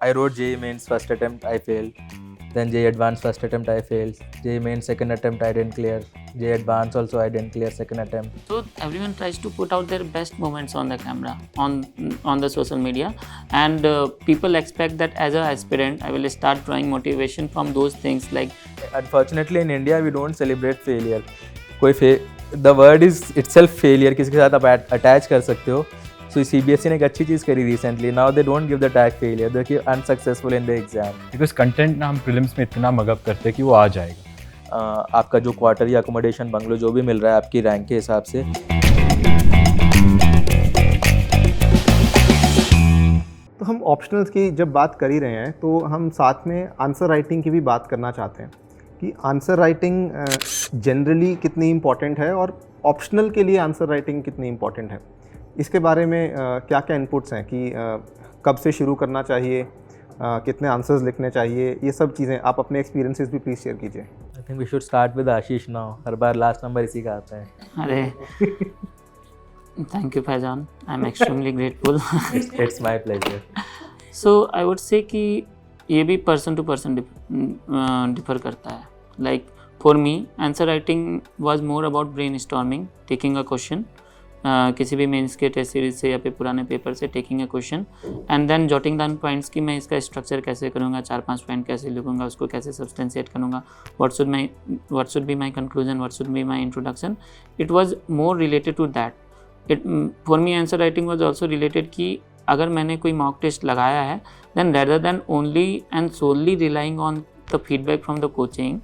I wrote JEE Mains first attempt, I failed. Then JEE Advanced first attempt, I failed. JEE Mains second attempt, I didn't clear. JEE Advanced also I didn't clear second attempt. So everyone tries to put out their best moments on the camera, on the social media, and people expect that as an aspirant, I will start drawing motivation from those things like. Unfortunately in India we don't celebrate failure. The word is itself failure. किसी के साथ आप attach कर सकते हो. So CBSE ने एक अच्छी चीज़ करी recently. Now they don't give the tag failure. They're unsuccessful in the exam. Because content ना हम prelims में इतना मगअप करते हैं कि वो आ जाएगा. आपका जो क्वार्टर या अकोमोडेशन बंगलो जो भी मिल रहा है आपकी रैंक के हिसाब से. तो हम ऑप्शनल्स की जब बात कर ही रहे हैं तो हम साथ में आंसर राइटिंग की भी बात करना चाहते हैं कि आंसर राइटिंग जनरली कितनी इम्पॉर्टेंट है और ऑप्शनल के लिए आंसर राइटिंग कितनी इम्पॉर्टेंट है. इसके बारे में क्या क्या इनपुट्स हैं कि कब से शुरू करना चाहिए, कितने आंसर्स लिखने चाहिए, ये सब चीज़ें आप अपने एक्सपीरियंसेस भी प्लीज़ शेयर कीजिए. I think we should start with Ashish now. हर बार लास्ट नंबर इसी का आता है. अरे thank you Faizan, I am extremely grateful. It's my pleasure. So I would say कि ये भी पर्सन टू पर्सन डिफर करता है. Like for me answer writing was more about brain storming, taking a question किसी भी मेंस के test series से या फिर पुराने पेपर से, taking a question and then jotting down points कि मैं इसका स्ट्रक्चर कैसे करूँगा, 4-5 पॉइंट कैसे लिखूँगा, उसको कैसे सब्सटेंशिएट करूँगा, what should be my conclusion, what should be my introduction. It was more related to that. It for me answer writing was also related कि अगर मैंने कोई मॉक टेस्ट लगाया है then rather than only and solely relying on the feedback from the coaching,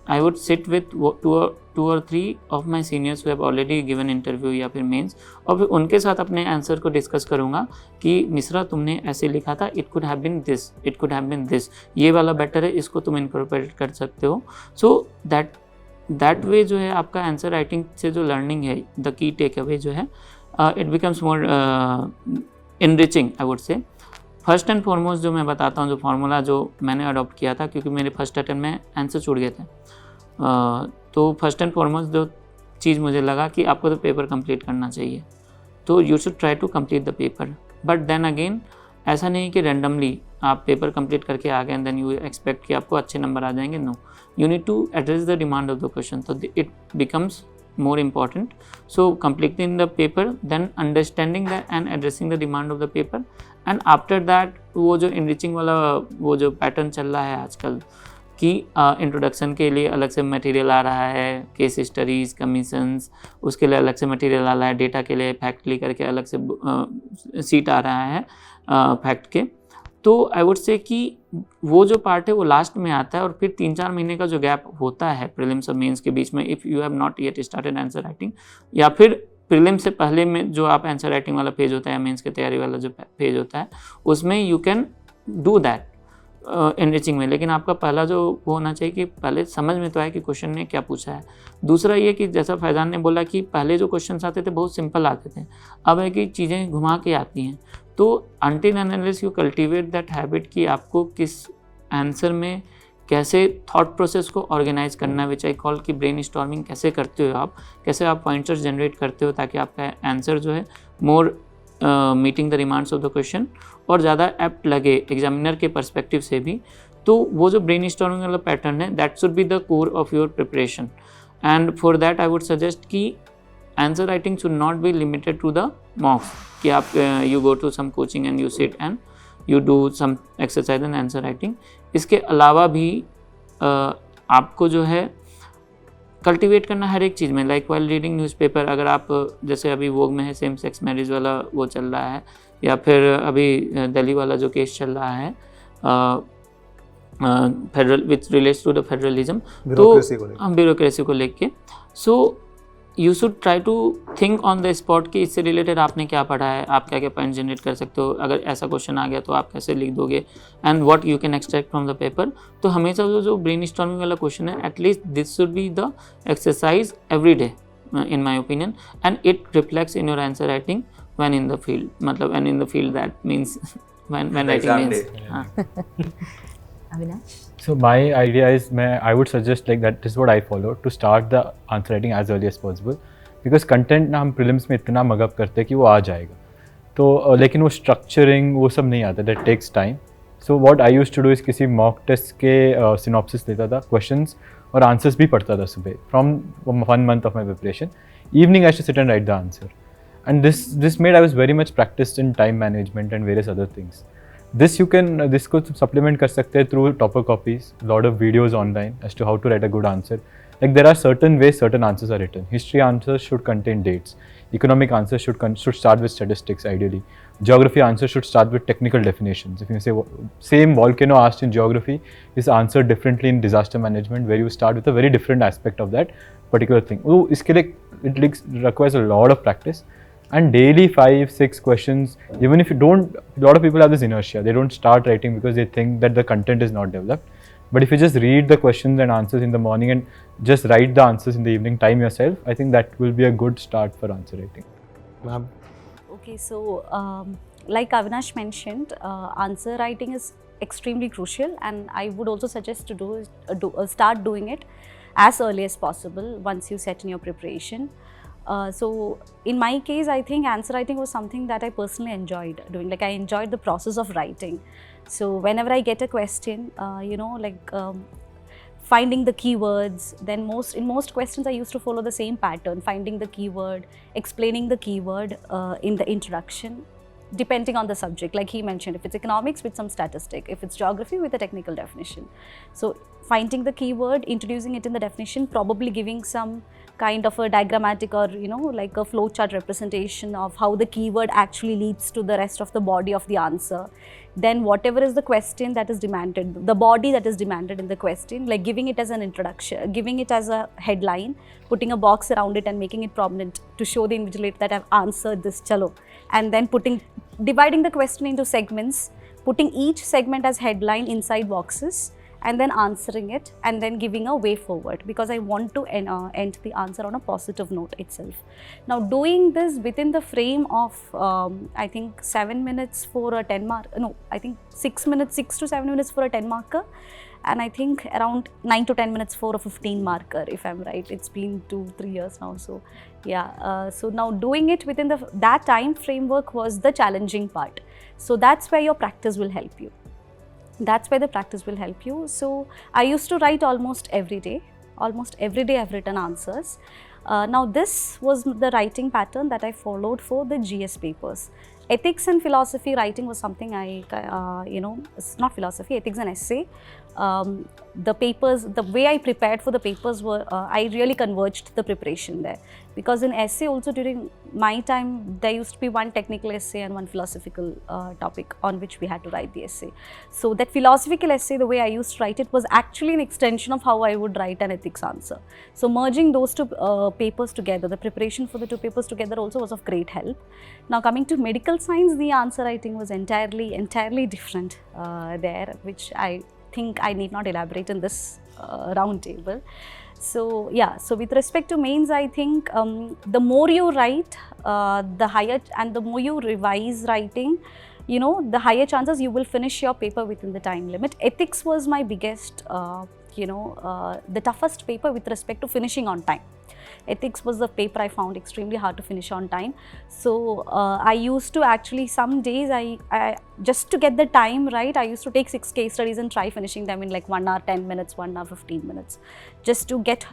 I would sit with 2 or 3 of my seniors who have already given interview या फिर mains, और फिर उनके साथ अपने आंसर को डिस्कस करूँगा कि मिश्रा तुमने ऐसे लिखा था, it could have been this, it could have been this, ये वाला बेटर है, इसको तुम इनकॉर्पोरेट कर सकते हो. सो दैट वे जो है आपका आंसर राइटिंग से जो लर्निंग है, द की टेक अवे जो है, it becomes more enriching I would से. फर्स्ट एंड फॉरमोस्ट जो मैं बताता हूँ, जो फार्मूला जो मैंने अडॉप्ट किया था, क्योंकि मेरे फर्स्ट अटेम्प्ट में आंसर छूट गए थे, तो फर्स्ट एंड फॉरमोस्ट जो चीज़ मुझे लगा कि आपको तो पेपर कंप्लीट करना चाहिए, तो you should try to complete the paper. But then again ऐसा नहीं कि रैंडमली आप पेपर कंप्लीट करके आ गए एंड देन यू एक्सपेक्ट कि आपको अच्छे नंबर आ जाएंगे. No, you need to address the demand of the question, तो it becomes more important. So completing the paper, then understanding that and addressing the demand of the paper, and after that वो जो enriching वाला वो जो pattern चल रहा है आजकल कि इंट्रोडक्शन के लिए अलग से मटेरियल आ रहा है, केस स्टडीज़, कमीशंस, उसके लिए अलग से मटेरियल आ रहा है, डेटा के लिए फैक्टली करके अलग से सीट आ रहा है फैक्ट के. तो आई वुड से कि वो जो पार्ट है वो लास्ट में आता है, और फिर 3-4 महीने का जो गैप होता है प्रीलिम्स और मेंस के बीच में, if you have not yet started answer writing, या फिर प्रीलिम्स से पहले में जो आप आंसर राइटिंग वाला पेज होता है या मेंस की तैयारी वाला जो पेज होता है, उसमें you can do that enriching में. लेकिन आपका पहला जो वो होना चाहिए कि पहले समझ में तो आए कि क्वेश्चन ने क्या पूछा है. दूसरा ये कि जैसा फैजान ने बोला कि पहले जो क्वेश्चन आते थे बहुत सिंपल आते थे, अब है कि चीज़ें घुमा के आती हैं. तो until unless you cultivate that habit कि आपको किस आंसर में कैसे थॉट प्रोसेस को ऑर्गेनाइज करना, विच आई कॉल कि ब्रेन स्टॉर्मिंग कैसे करते हो आप, कैसे आप पॉइंटर्स जनरेट करते हो ताकि आपका आंसर जो है more meeting the demands of the question और ज़्यादा एप्ट लगे एग्जामिनर के पर्सपेक्टिव से भी. तो वो जो ब्रेन स्टॉर्मिंग वाला पैटर्न है, that should be the core of your preparation. And for that I would suggest कि answer writing should not be limited to the mocks कि आप you go to some coaching and you sit and you do some exercise and answer writing. इसके अलावा भी आपको जो है cultivate करना हर एक चीज़ में. लाइक वाइल रीडिंग न्यूज़पेपर, अगर आप जैसे अभी वोग में है सेम सेक्स मैरिज वाला वो चल रहा है, या फिर अभी दिल्ली वाला जो केस चल रहा है federal which relates to the federalism, तो ब्यूरोक्रेसी को लेके, so you should try to think on the spot कि इससे रिलेटेड आपने क्या पढ़ा है, आप क्या क्या पॉइंट जनरेट कर सकते हो, अगर ऐसा क्वेश्चन आ गया तो आप कैसे लिख दोगे, and what you can extract from the paper. तो हमेशा जो ब्रेन स्टॉर्मिंग वाला क्वेश्चन है, at least this should be the exercise every day in my opinion, and it reflects in your answer writing when in the field. मतलब when in the field that means when writing means. Avinash? So my idea is, I would suggest like that is what I follow to start the answer writing as early as possible, because content ना हम prelims में इतना mug up करते हैं कि वो आ जाएगा, तो लेकिन वो structuring वो सब नहीं आता, that takes time. So what I used to do is किसी मॉक टेस्ट के सिनॉप्सिस लेता था, क्वेश्चंस और आंसर्स भी पढ़ता था सुबह from 1 month of my preparation. Evening I used to sit and write the answer. And this made I was very much practiced in time management and various other things. This को supplement कर सकते हैं through topper copies, lot of videos online as to how to write a good answer. Like there are certain ways certain answers are written. History answers should contain dates. Economic answers should start with statistics ideally. Geography answers should start with technical definitions. If you say same volcano asked in geography is answered differently in disaster management, where you start with a very different aspect of that particular thing. इसके लिए it requires a lot of practice. And daily 5-6 questions, even if you don't, a lot of people have this inertia, they don't start writing because they think that the content is not developed. But if you just read the questions and answers in the morning and just write the answers in the evening, time yourself, I think that will be a good start for answer writing. Ma'am. Okay, so like Avinash mentioned, answer writing is extremely crucial, and I would also suggest to start doing it as early as possible once you set in your preparation. So in my case, I think answer writing was something that I personally enjoyed doing. Like I enjoyed the process of writing. So whenever I get a question, finding the keywords, then in most questions I used to follow the same pattern, finding the keyword, explaining the keyword in the introduction, depending on the subject. Like he mentioned, if it's economics with some statistic, if it's geography with a technical definition. So finding the keyword, introducing it in the definition, probably giving some kind of a diagrammatic or like a flowchart representation of how the keyword actually leads to the rest of the body of the answer. Then whatever is the question that is demanded, the body that is demanded in the question, like giving it as an introduction, giving it as a headline, putting a box around it and making it prominent to show the invigilator that I've answered this, chalo. And then dividing the question into segments, putting each segment as headline inside boxes, and then answering it, and then giving a way forward, because I want to end the answer on a positive note itself. Now doing this within the frame of I think 7 minutes for a 10 mark, no, I think 6 to 7 minutes for a 10 marker, and I think around 9 to 10 minutes for a 15 marker, if I'm right. It's been 2-3 years now, so yeah. So now doing it within that time framework was the challenging part. So that's where your practice will help you. That's where the practice will help you. So I used to write almost every day. Almost every day I've written answers. Now this was the writing pattern that I followed for the GS papers. Ethics and philosophy writing was something it's not philosophy, ethics and essay. The papers, the way I prepared for the papers were, I really converged the preparation there. Because in essay also during my time, there used to be one technical essay and one philosophical topic on which we had to write the essay. So that philosophical essay, the way I used to write it was actually an extension of how I would write an ethics answer. So merging those two papers together, the preparation for the two papers together also was of great help. Now coming to medical science, the answer writing was entirely different there, which I think I need not elaborate in this round table. So yeah, so with respect to mains, I think the more you write, the higher, and the more you revise writing, the higher chances you will finish your paper within the time limit. Ethics was my biggest, the toughest paper with respect to finishing on time. Ethics was the paper I found extremely hard to finish on time. So I used to actually, some days I just to get the time right, I used to take 6 case studies and try finishing them in like 1 hour 10 minutes, 1 hour 15 minutes, just to get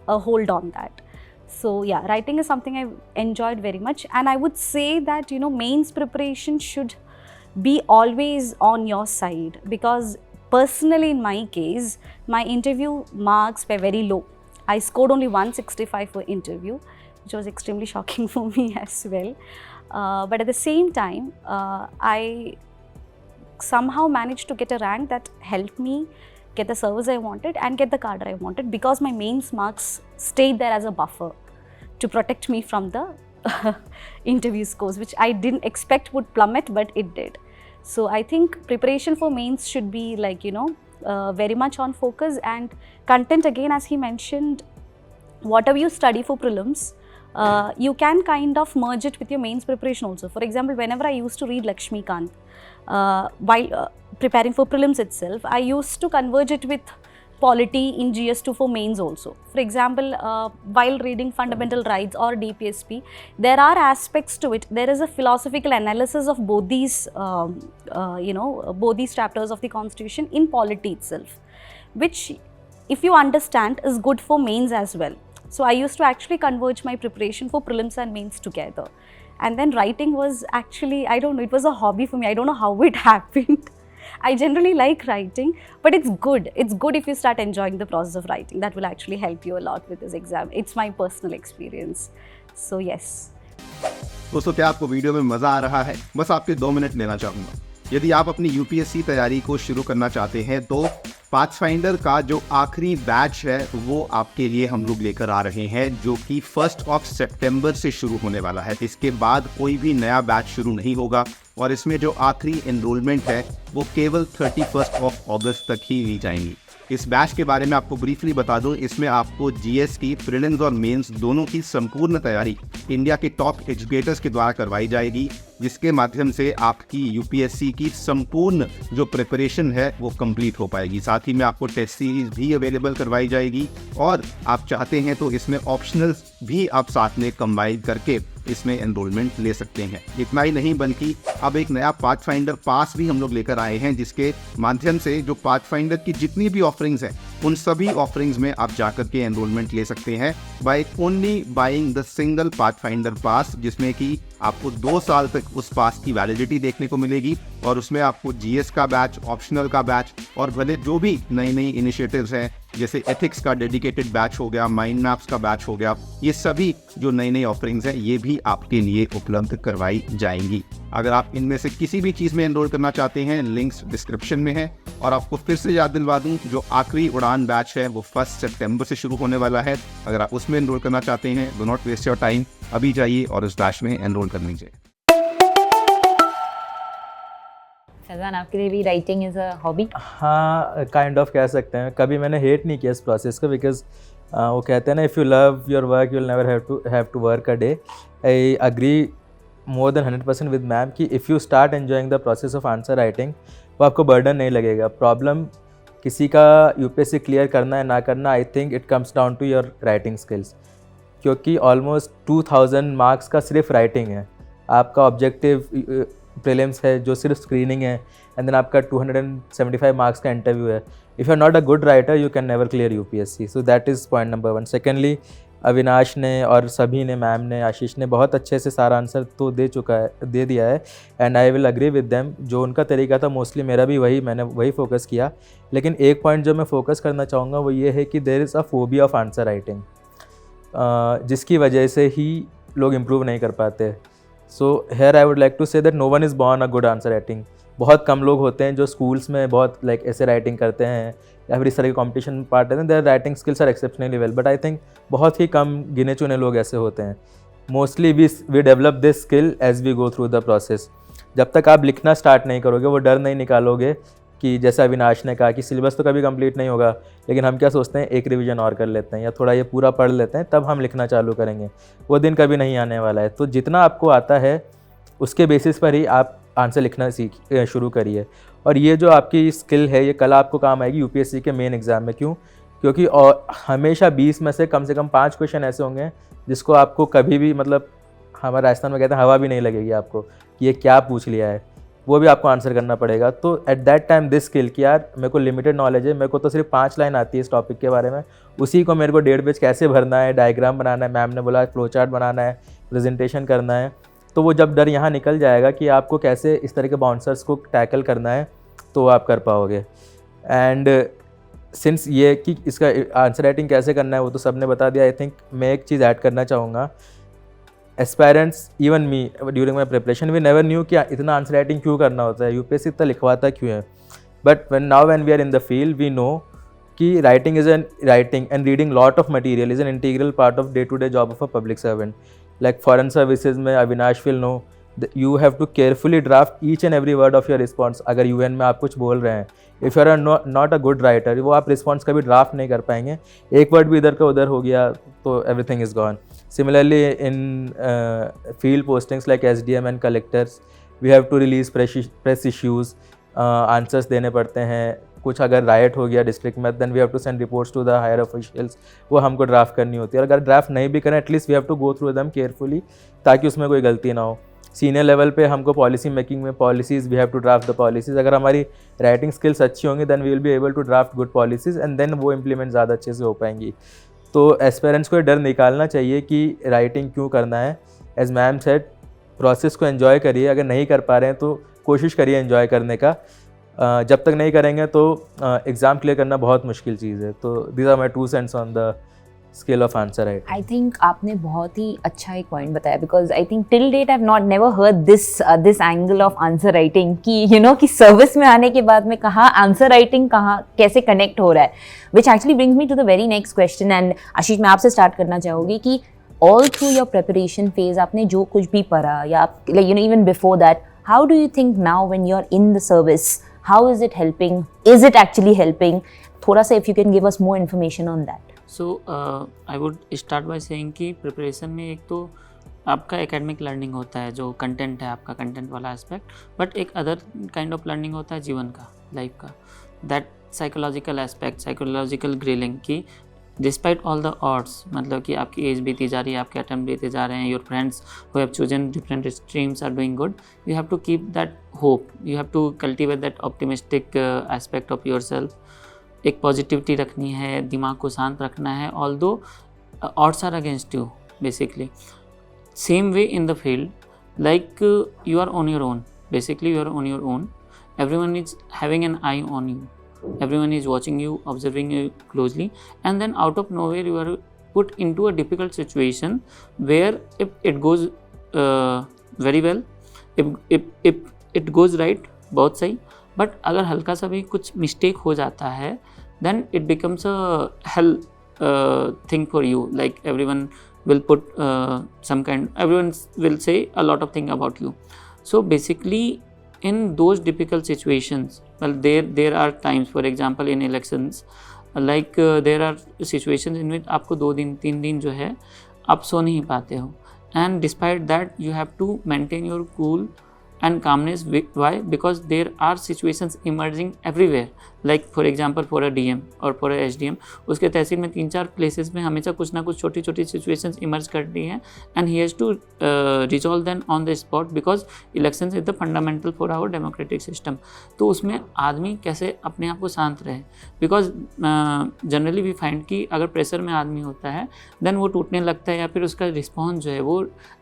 a hold on that. So yeah, writing is something I enjoyed very much, and I would say that mains preparation should be always on your side, because personally in my case, my interview marks were very low. I scored only 165 for interview, which was extremely shocking for me as well. But at the same time, I somehow managed to get a rank that helped me get the service I wanted and get the cadre I wanted, because my mains marks stayed there as a buffer to protect me from the interview scores, which I didn't expect would plummet, but it did. So I think preparation for mains should be like, very much on focus, and content, again, as he mentioned, whatever you study for prelims, you can kind of merge it with your mains preparation also. For example, whenever I used to read Lakshmikant while preparing for prelims itself, I used to converge it with polity in GS2 for mains also. For example, while reading fundamental rights or DPSP, there are aspects to it. There is a philosophical analysis of both these, both these chapters of the Constitution in polity itself, which, if you understand, is good for mains as well. So I used to actually converge my preparation for prelims and mains together. And then writing was actually, I don't know, it was a hobby for me. I don't know how it happened. I generally like writing, but it's good. It's good if you start enjoying the process of writing. That will actually help you a lot with this exam. It's my personal experience. So yes. दोस्तों, क्या आपको video में मज़ा आ रहा है? बस आपके 2 minute लेना चाहूँगा। यदि आप अपनी यूपीएससी तैयारी को शुरू करना चाहते हैं तो पाथफाइंडर का जो आखिरी बैच है वो आपके लिए हम लोग लेकर आ रहे हैं, जो कि 1 सितंबर से शुरू होने वाला है। इसके बाद कोई भी नया बैच शुरू नहीं होगा और इसमें जो आखिरी एनरोलमेंट है वो केवल 31 अगस्त तक ही ली जाएंगी। इस बैच के बारे में आपको ब्रीफली बता दूं, इसमें आपको जीएस की प्रीलिम्स और मेंस दोनों की संपूर्ण तैयारी इंडिया के टॉप एजुकेटर्स के द्वारा करवाई जाएगी, जिसके माध्यम से आपकी यूपीएससी की संपूर्ण जो प्रिपरेशन है वो कंप्लीट हो पाएगी। साथ ही में आपको टेस्ट सीरीज भी अवेलेबल करवाई जाएगी और आप चाहते हैं तो इसमें ऑप्शनल्स भी आप साथ में कंबाइन करके इसमें एनरोलमेंट ले सकते हैं। इतना ही नहीं, बल्कि अब एक नया पाथफाइंडर पास भी हम लोग लेकर आए हैं, जिसके माध्यम से जो पाथफाइंडर की जितनी भी ऑफरिंग्स हैं उन सभी ऑफरिंग्स में आप जाकर के एनरोलमेंट ले सकते हैं by only buying the single Pathfinder pass, जिसमें कि आपको 2 साल तक उस पास की वैलिडिटी देखने को मिलेगी और उसमें आपको जीएस का बैच, ऑप्शनल का बैच और भले जो भी नई नई इनिशिएटिव्स हैं जैसे एथिक्स का डेडिकेटेड बैच हो गया, माइंड मैप्स का बैच हो गया, ये सभी जो नई नई ऑफरिंग्स हैं ये भी आपके लिए उपलब्ध करवाई जाएंगी। अगर आप इनमें से किसी भी चीज़ में एनरोल करना चाहते हैं, लिंक्स डिस्क्रिप्शन में है। और आपको फिर से याद दिलवा दूं, जो आखिरी उड़ान बैच है वो 1 सितंबर से शुरू होने वाला है। अगर आप उसमें एनरोल करना चाहते हैं, do not waste your time, अभी जाइए और उस बैच में एनरोल कर लीजिए। फैज़ान, आपके लिए भी राइटिंग इज़ अ हॉबी? हाँ, काइंड ऑफ कह सकते हैं। कभी मैंने हेट नहीं किया इस प्रोसेस को, बिकॉज वो कहते हैं ना, if you love your work you will never have to work a day. I agree more than 100% with ma'am कि if you start enjoying the process of answer writing तो आपको बर्डन नहीं लगेगा। प्रॉब्लम किसी का यूपीएससी क्लियर करना है ना करना, I think it comes down to your writing skills, क्योंकि ऑलमोस्ट 2000 मार्क्स का सिर्फ राइटिंग है। आपका ऑब्जेक्टिव प्रीलिम्स है जो सिर्फ स्क्रीनिंग है, एंड देन आपका 275 मार्क्स का इंटरव्यू है। If you are not a good writer you can never clear UPSC. So that is point number 1। Secondly, Avinash ने और सभी ने, मैम ने, आशीष ने बहुत अच्छे से सारा आंसर तो दे दिया है, and I will agree with them. जो उनका तरीका था मोस्टली मेरा भी मैंने वही फोकस किया। लेकिन एक पॉइंट जो मैं फोकस करना चाहूँगा वो ये है कि there is a phobia of answer writing, जिसकी वजह से ही लोग इम्प्रूव नहीं कर पाते। So here I would like to say that no one is born a good answer writing. बहुत कम लोग होते हैं जो स्कूल्स में बहुत ऐसे राइटिंग करते हैं या फिर इस तरह के कॉम्पिटिशन में पार्ट लेते हैं। Their writing skills are exceptionally well, but I think बहुत ही कम गिने चुने लोग ऐसे होते हैं। Mostly we develop this skill as we go through the process. जब तक आप लिखना स्टार्ट नहीं करोगे, वो डर नहीं निकालोगे कि जैसा अविनाश ने कहा कि सिलेबस तो कभी कंप्लीट नहीं होगा, लेकिन हम क्या सोचते हैं एक रिवीजन और कर लेते हैं या थोड़ा ये पूरा पढ़ लेते हैं तब हम लिखना चालू करेंगे। वो दिन कभी नहीं आने वाला है। तो जितना आपको आता है उसके बेसिस पर ही आप आंसर लिखना शुरू करिए। और ये जो आपकी स्किल है ये कल आपको काम आएगी यूपीएससी के मेन एग्ज़ाम में। क्यों? क्योंकि और हमेशा 20 में से कम 5 क्वेश्चन ऐसे होंगे जिसको आपको कभी भी, मतलब हमारे राजस्थान में कहते हैं, हवा भी नहीं लगेगी आपको कि ये क्या पूछ लिया है, वो भी आपको आंसर करना पड़ेगा। तो eight that time this skill कि यार मेरे को लिमिटेड नॉलेज है, मेरे को तो सिर्फ 5 लाइन आती है इस टॉपिक के बारे में, उसी को मेरे को 1.5 पेज कैसे भरना है, डायग्राम बनाना है, मैम ने बोला फ्लो चार्ट बनाना है, प्रेजेंटेशन करना है। तो वो जब डर यहाँ निकल जाएगा कि आपको कैसे इस तरह के बाउंसर्स को टैकल करना है तो आप कर पाओगे। एंड सिंस ये कि इसका आंसर राइटिंग कैसे करना है वो तो सब ने बता दिया। आई थिंक मैं एक चीज़ ऐड करना चाहूँगा, aspirants even me during my preparation we never knew कि इतना आंसर राइटिंग क्यों करना होता है, यूपीएससी इतना लिखवाता क्यों है। But when we are in the field we know कि writing and reading lot of material is an integral part of day to day job of a public servant. Like foreign services में Avinash will know you have to carefully draft each and every word of your response. अगर UN में आप कुछ बोल रहे हैं, if you are not a good writer, वो आप रिस्पॉन्स कभी ड्राफ्ट नहीं कर पाएंगे। एक वर्ड भी इधर का उधर हो गया तो everything is gone. Similarly, in field postings like SDM and collectors, we have to release press issues, answers देने पड़ते हैं, कुछ अगर राइट हो गया डिस्ट्रिक्ट में, then we have to send reports to the higher officials, वो हमको ड्राफ्ट करनी होती है। और अगर ड्राफ्ट नहीं भी करें, at least we have to go through them carefully, ताकि उसमें कोई गलती ना हो। सीनियर लेवल पे हमको पॉलिसी मेकिंग में policies, we have to draft the policies. अगर हमारी राइटिंग स्किल्स अच्छी होंगी, then we will be able to draft good policies, and then वो इम्प्लीमेंट ज़्यादा अच्छे से हो पाएंगी। तो एस्पेरेंट्स को ये डर निकालना चाहिए कि राइटिंग क्यों करना है। एज मैम सेड, प्रोसेस को एंजॉय करिए, अगर नहीं कर पा रहे हैं तो कोशिश करिए एंजॉय करने का। जब तक नहीं करेंगे तो एग्ज़ाम क्लियर करना बहुत मुश्किल चीज़ है। तो these are my 2 cents on the scale of answer writing. I think आपने बहुत ही अच्छा एक पॉइंट बताया, because I think till date I have not never heard this angle of answer writing कि यू नो कि सर्विस में आने के बाद में कहाँ आंसर राइटिंग कहाँ कैसे कनेक्ट हो रहा है, which actually brings me to the very next question. And Ashish, मैं आपसे स्टार्ट करना चाहूँगी कि all through your preparation phase आपने जो कुछ भी पढ़ा या like you know even before that, how do you think now when you are in the service, how is it helping, is it actually helping? थोड़ा सा if you can give us more information on that. So I would start by saying कि preparation में एक तो आपका academic learning होता है, जो कंटेंट है आपका कंटेंट वाला एस्पेक्ट, बट एक अदर काइंड ऑफ लर्निंग होता है जीवन का, लाइफ का, that psychological aspect, psychological grilling की डिस्पाइट ऑल द ऑड्स, मतलब कि आपकी एज बीती जा रही है, आपके अटेम्प्ट बीते जा रहे हैं, your friends who have chosen different streams are doing good, you have to keep that hope, you have to cultivate that optimistic aspect of your self. एक पॉजिटिविटी रखनी है, दिमाग को शांत रखना है, although odds are against you basically. Same way in the field, like you are on your own, basically you are on your own, everyone is having an eye on you, everyone is watching you, observing you closely, and then out of nowhere you are put into a difficult situation where if it goes very well, if it goes right, बहुत सही, but अगर हल्का सा भी कुछ mistake हो जाता है, then it becomes a hell thing for you, like everyone will put everyone will say a lot of things about you. So basically in those difficult situations, well, there are times, for example in elections, like there are situations in which आपको 2 दिन 3 दिन जो है आप सो नहीं पाते हो, and despite that you have to maintain your cool and calmness. Why? Because there are situations emerging everywhere, like for example for a DM or for a SDM, उसके तहसील में 3-4 प्लेसेस में हमेशा कुछ ना कुछ छोटी छोटी सिचुएशंस इमर्ज करती हैं, and he has to resolve them on the spot, because elections is the fundamental for our democratic system. तो उसमें आदमी कैसे अपने आप को शांत रहे, बिकॉज जनरली वी फाइंड कि अगर प्रेशर में आदमी होता है देन वो टूटने लगता है, या फिर उसका रिस्पॉन्स जो है वो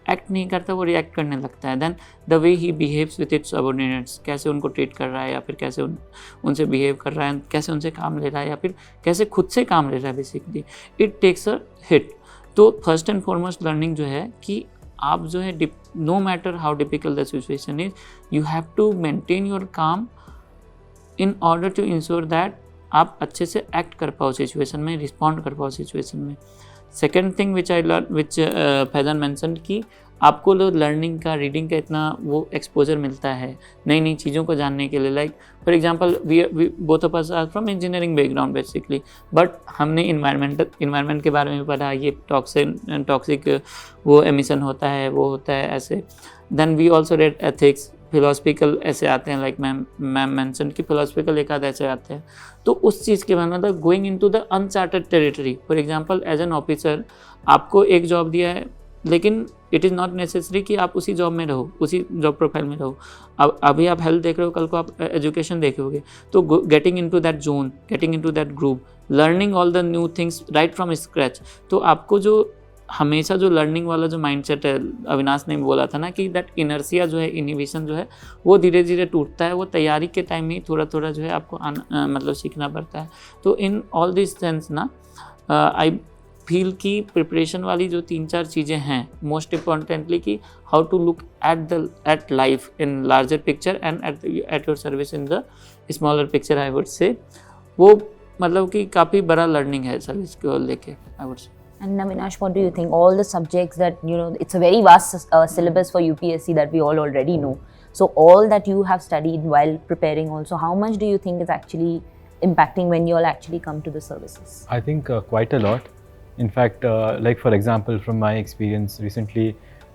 एक्ट नहीं करता, वो रिएक्ट करने लगता है। Then the way he behaves with its subordinates, कैसे उनको ट्रीट कर रहा है, या फिर कैसे उनसे बिहेव कर रहा है, कैसे उनसे काम ले रहा है, या फिर कैसे खुद से काम ले रहा है, basically it takes a hit. तो फर्स्ट एंड फॉरमोस्ट लर्निंग जो है कि आप जो है no matter how difficult the situation is, you have to maintain your calm in order to ensure that आप अच्छे से एक्ट कर पाओ सिचुएशन में, रिस्पॉन्ड कर पाओ सिचुएशन में। Second thing which Faizan mentioned कि आपको लर्निंग का, रीडिंग का इतना वो एक्सपोजर मिलता है नई नई चीज़ों को जानने के लिए। Like for example we both of us are from engineering background basically, but हमने इन्वायरमेंट के बारे में पढ़ा, ये टॉक्सिक वो एमिशन होता है, वो होता है ऐसे। Then we also read ethics, philosophical ऐसे आते हैं, लाइक मैम मेंशन कि फिलोसफिकल एक आध ऐसे आते हैं। तो उस चीज़ के बाद मतलब going into the uncharted territory. For example as an officer आपको एक जॉब दिया है, लेकिन इट इज़ नॉट नेसेसरी कि आप उसी जॉब में रहो, उसी जॉब प्रोफाइल में रहो। अब अभी आप हेल्थ देख रहे हो, कल को आप एजुकेशन देखोगे, तो getting into that zone, getting into that group, learning all the new things right from scratch. तो आपको जो हमेशा जो लर्निंग वाला जो माइंडसेट है, अविनाश ने बोला था ना कि दैट इनर्सिया जो है, इनिबिशन जो है, वो धीरे धीरे टूटता है। वो तैयारी के टाइम में थोड़ा थोड़ा जो है आपको मतलब सीखना पड़ता है। तो इन ऑल दिस सेंस ना आई फील कि प्रिपरेशन वाली जो 3-4 चीज़ें हैं, मोस्ट इम्पॉर्टेंटली कि how to look at life in larger picture and at your service in the smaller picture, I would say, वो मतलब कि काफ़ी बड़ा लर्निंग है सर्विस को लेके, आई वुड से। And Avinash, what do you think? All the subjects that, you know, it's a very vast syllabus for UPSC that we all already know. So all that you have studied while preparing also, how much do you think is actually impacting when you all actually come to the services? I think quite a lot. In fact, like for example, from my experience recently,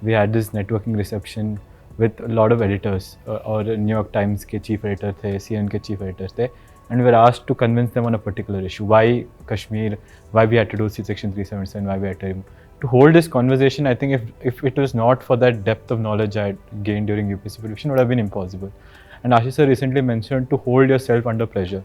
we had this networking reception with a lot of editors, और New York Times के chief editor थे, CNN के chief editors थे, and we were asked to convince them on a particular issue. Why Kashmir? Why we had to do Section 377? Why we had to hold this conversation? I think if it was not for that depth of knowledge I had gained during UPSC preparation, would have been impossible. And Ashish sir recently mentioned to hold yourself under pressure.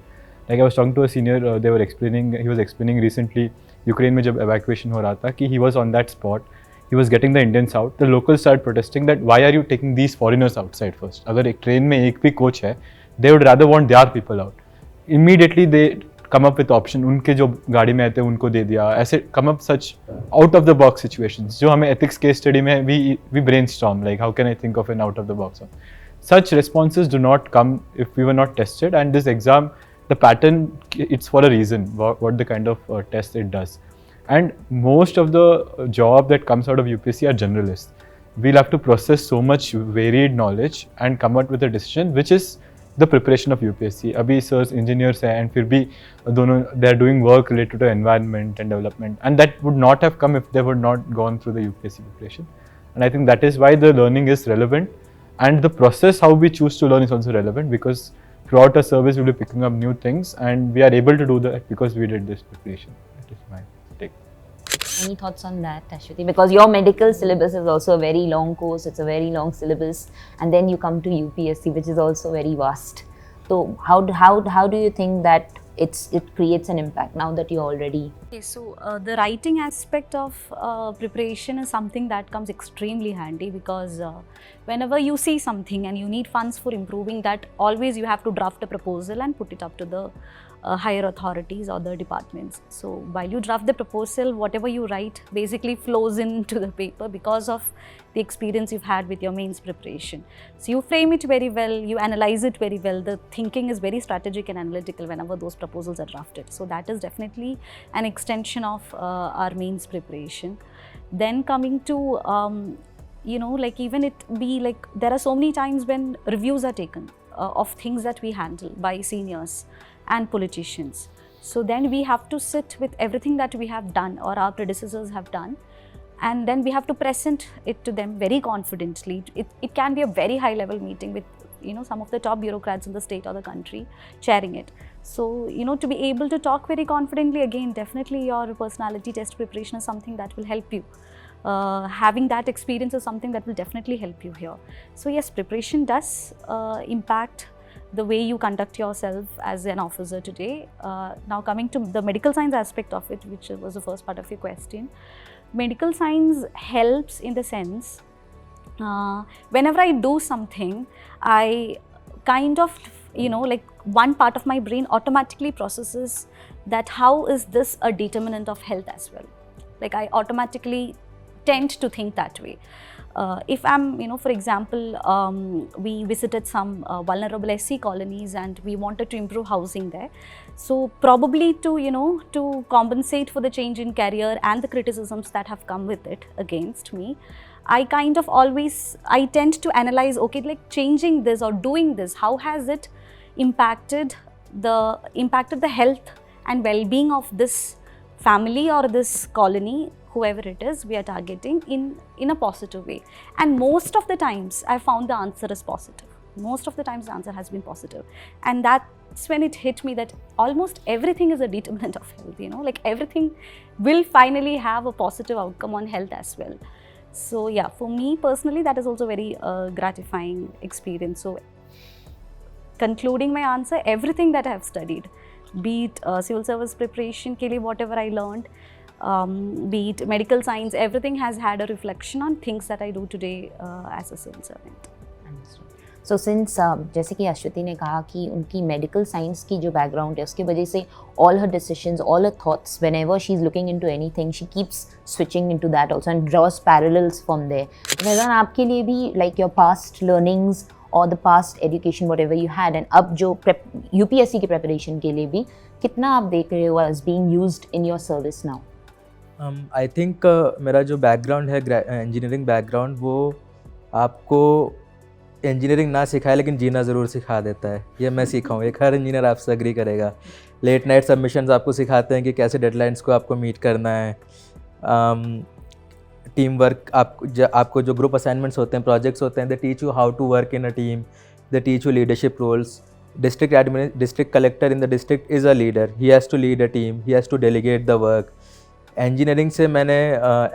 Like I was talking to a senior, he was explaining recently Ukraine में जब evacuation हो रहा था कि he was on that spot, he was getting the Indians out. The locals started protesting that why are you taking these foreigners outside first? अगर एक train में एक भी coach है, they would rather want their people out. Immediately they come up with option, उनके जो गाड़ी में आते हैं उनको दे दिया, ऐसे come up such out of the box situations जो हमें ethics case study में we brainstorm like how can I think of an out of the box one. Such responses do not come if we were not tested, and this exam, the pattern, it's for a reason what the kind of test it does. And most of the job that comes out of UPSC are generalists. We'll have to process so much varied knowledge and come up with a decision, which is the preparation of UPSC. अभी sirs engineers हैं and फिर भी दोनों they are doing work related to environment and development, and that would not have come if they would not gone through the UPSC preparation. And I think that is why the learning is relevant, and the process how we choose to learn is also relevant, because throughout our service we'll be picking up new things, and we are able to do that because we did this preparation. That is my take. Any thoughts on that, Ashwati? Because your medical syllabus is also a very long course, it's a very long syllabus, and then you come to UPSC, which is also very vast. So how do you think that it creates an impact now that you're already... Okay, so the writing aspect of preparation is something that comes extremely handy, because whenever you see something and you need funds for improving that, always you have to draft a proposal and put it up to the higher authorities or the departments. So while you draft the proposal, whatever you write basically flows into the paper because of the experience you've had with your mains preparation. So you frame it very well, you analyze it very well, the thinking is very strategic and analytical whenever those proposals are drafted. So that is definitely an extension of our mains preparation. Then coming to you know, like even it be like there are so many times when reviews are taken of things that we handle by seniors and politicians. So then we have to sit with everything that we have done or our predecessors have done, and then we have to present it to them very confidently. It can be a very high level meeting with, you know, some of the top bureaucrats in the state or the country chairing it. So, you know, to be able to talk very confidently, again, definitely your personality test preparation is something that will help you. Having that experience is something that will definitely help you here. So yes, preparation does impact the way you conduct yourself as an officer today. Now coming to the medical science aspect of it, which was the first part of your question. Medical science helps in the sense, whenever I do something, I kind of, you know, like one part of my brain automatically processes that how is this a determinant of health as well. Like I automatically tend to think that way. If I'm, you know, for example, we visited some vulnerable SC colonies and we wanted to improve housing there. So probably to, you know, to compensate for the change in career and the criticisms that have come with it against me, I kind of always, I tend to analyze, okay, like changing this or doing this, how has it impacted the health and well-being of this family or this colony, whoever it is we are targeting, in a positive way. And most of the times I found the answer is positive. Most of the times the answer has been positive. And that's when it hit me that almost everything is a determinant of health, you know, like everything will finally have a positive outcome on health as well. So yeah, for me personally, that is also very gratifying experience. So concluding my answer, everything that I have studied, be it civil service preparation ke liye whatever I learned, be it medical science, everything has had a reflection on things that I do today as a civil servant. So since जैसे कि अश्वती ने कहा कि उनकी medical science की जो background है उसकी वजह से all her decisions, all her thoughts, whenever she's looking into anything, she keeps switching into that also and draws parallels from there. Nizan, आपके लिए भी like your past learnings or the past education whatever you had, and अब जो UPSC की preparation के लिए भी कितना आप देख रहे हो as being used in your service now? I think मेरा जो बैकग्राउंड है इंजीनियरिंग बैकग्राउंड, वो आपको इंजीनियरिंग ना सिखाए लेकिन जीना ज़रूर सिखा देता है. ये मैं सीखा हूँ, एक हर इंजीनियर आपसे एग्री करेगा. लेट नाइट सबमिशंस आपको सिखाते हैं कि कैसे डेडलाइंस को आपको मीट करना है. टीम वर्क, आपको जो ग्रुप असाइनमेंट्स होते हैं, प्रोजेक्ट्स होते हैं, they teach you how to work in a team, they teach you leadership roles. district collector in the district is a leader. He has to lead a team. He has to delegate the work. Engineering से मैंने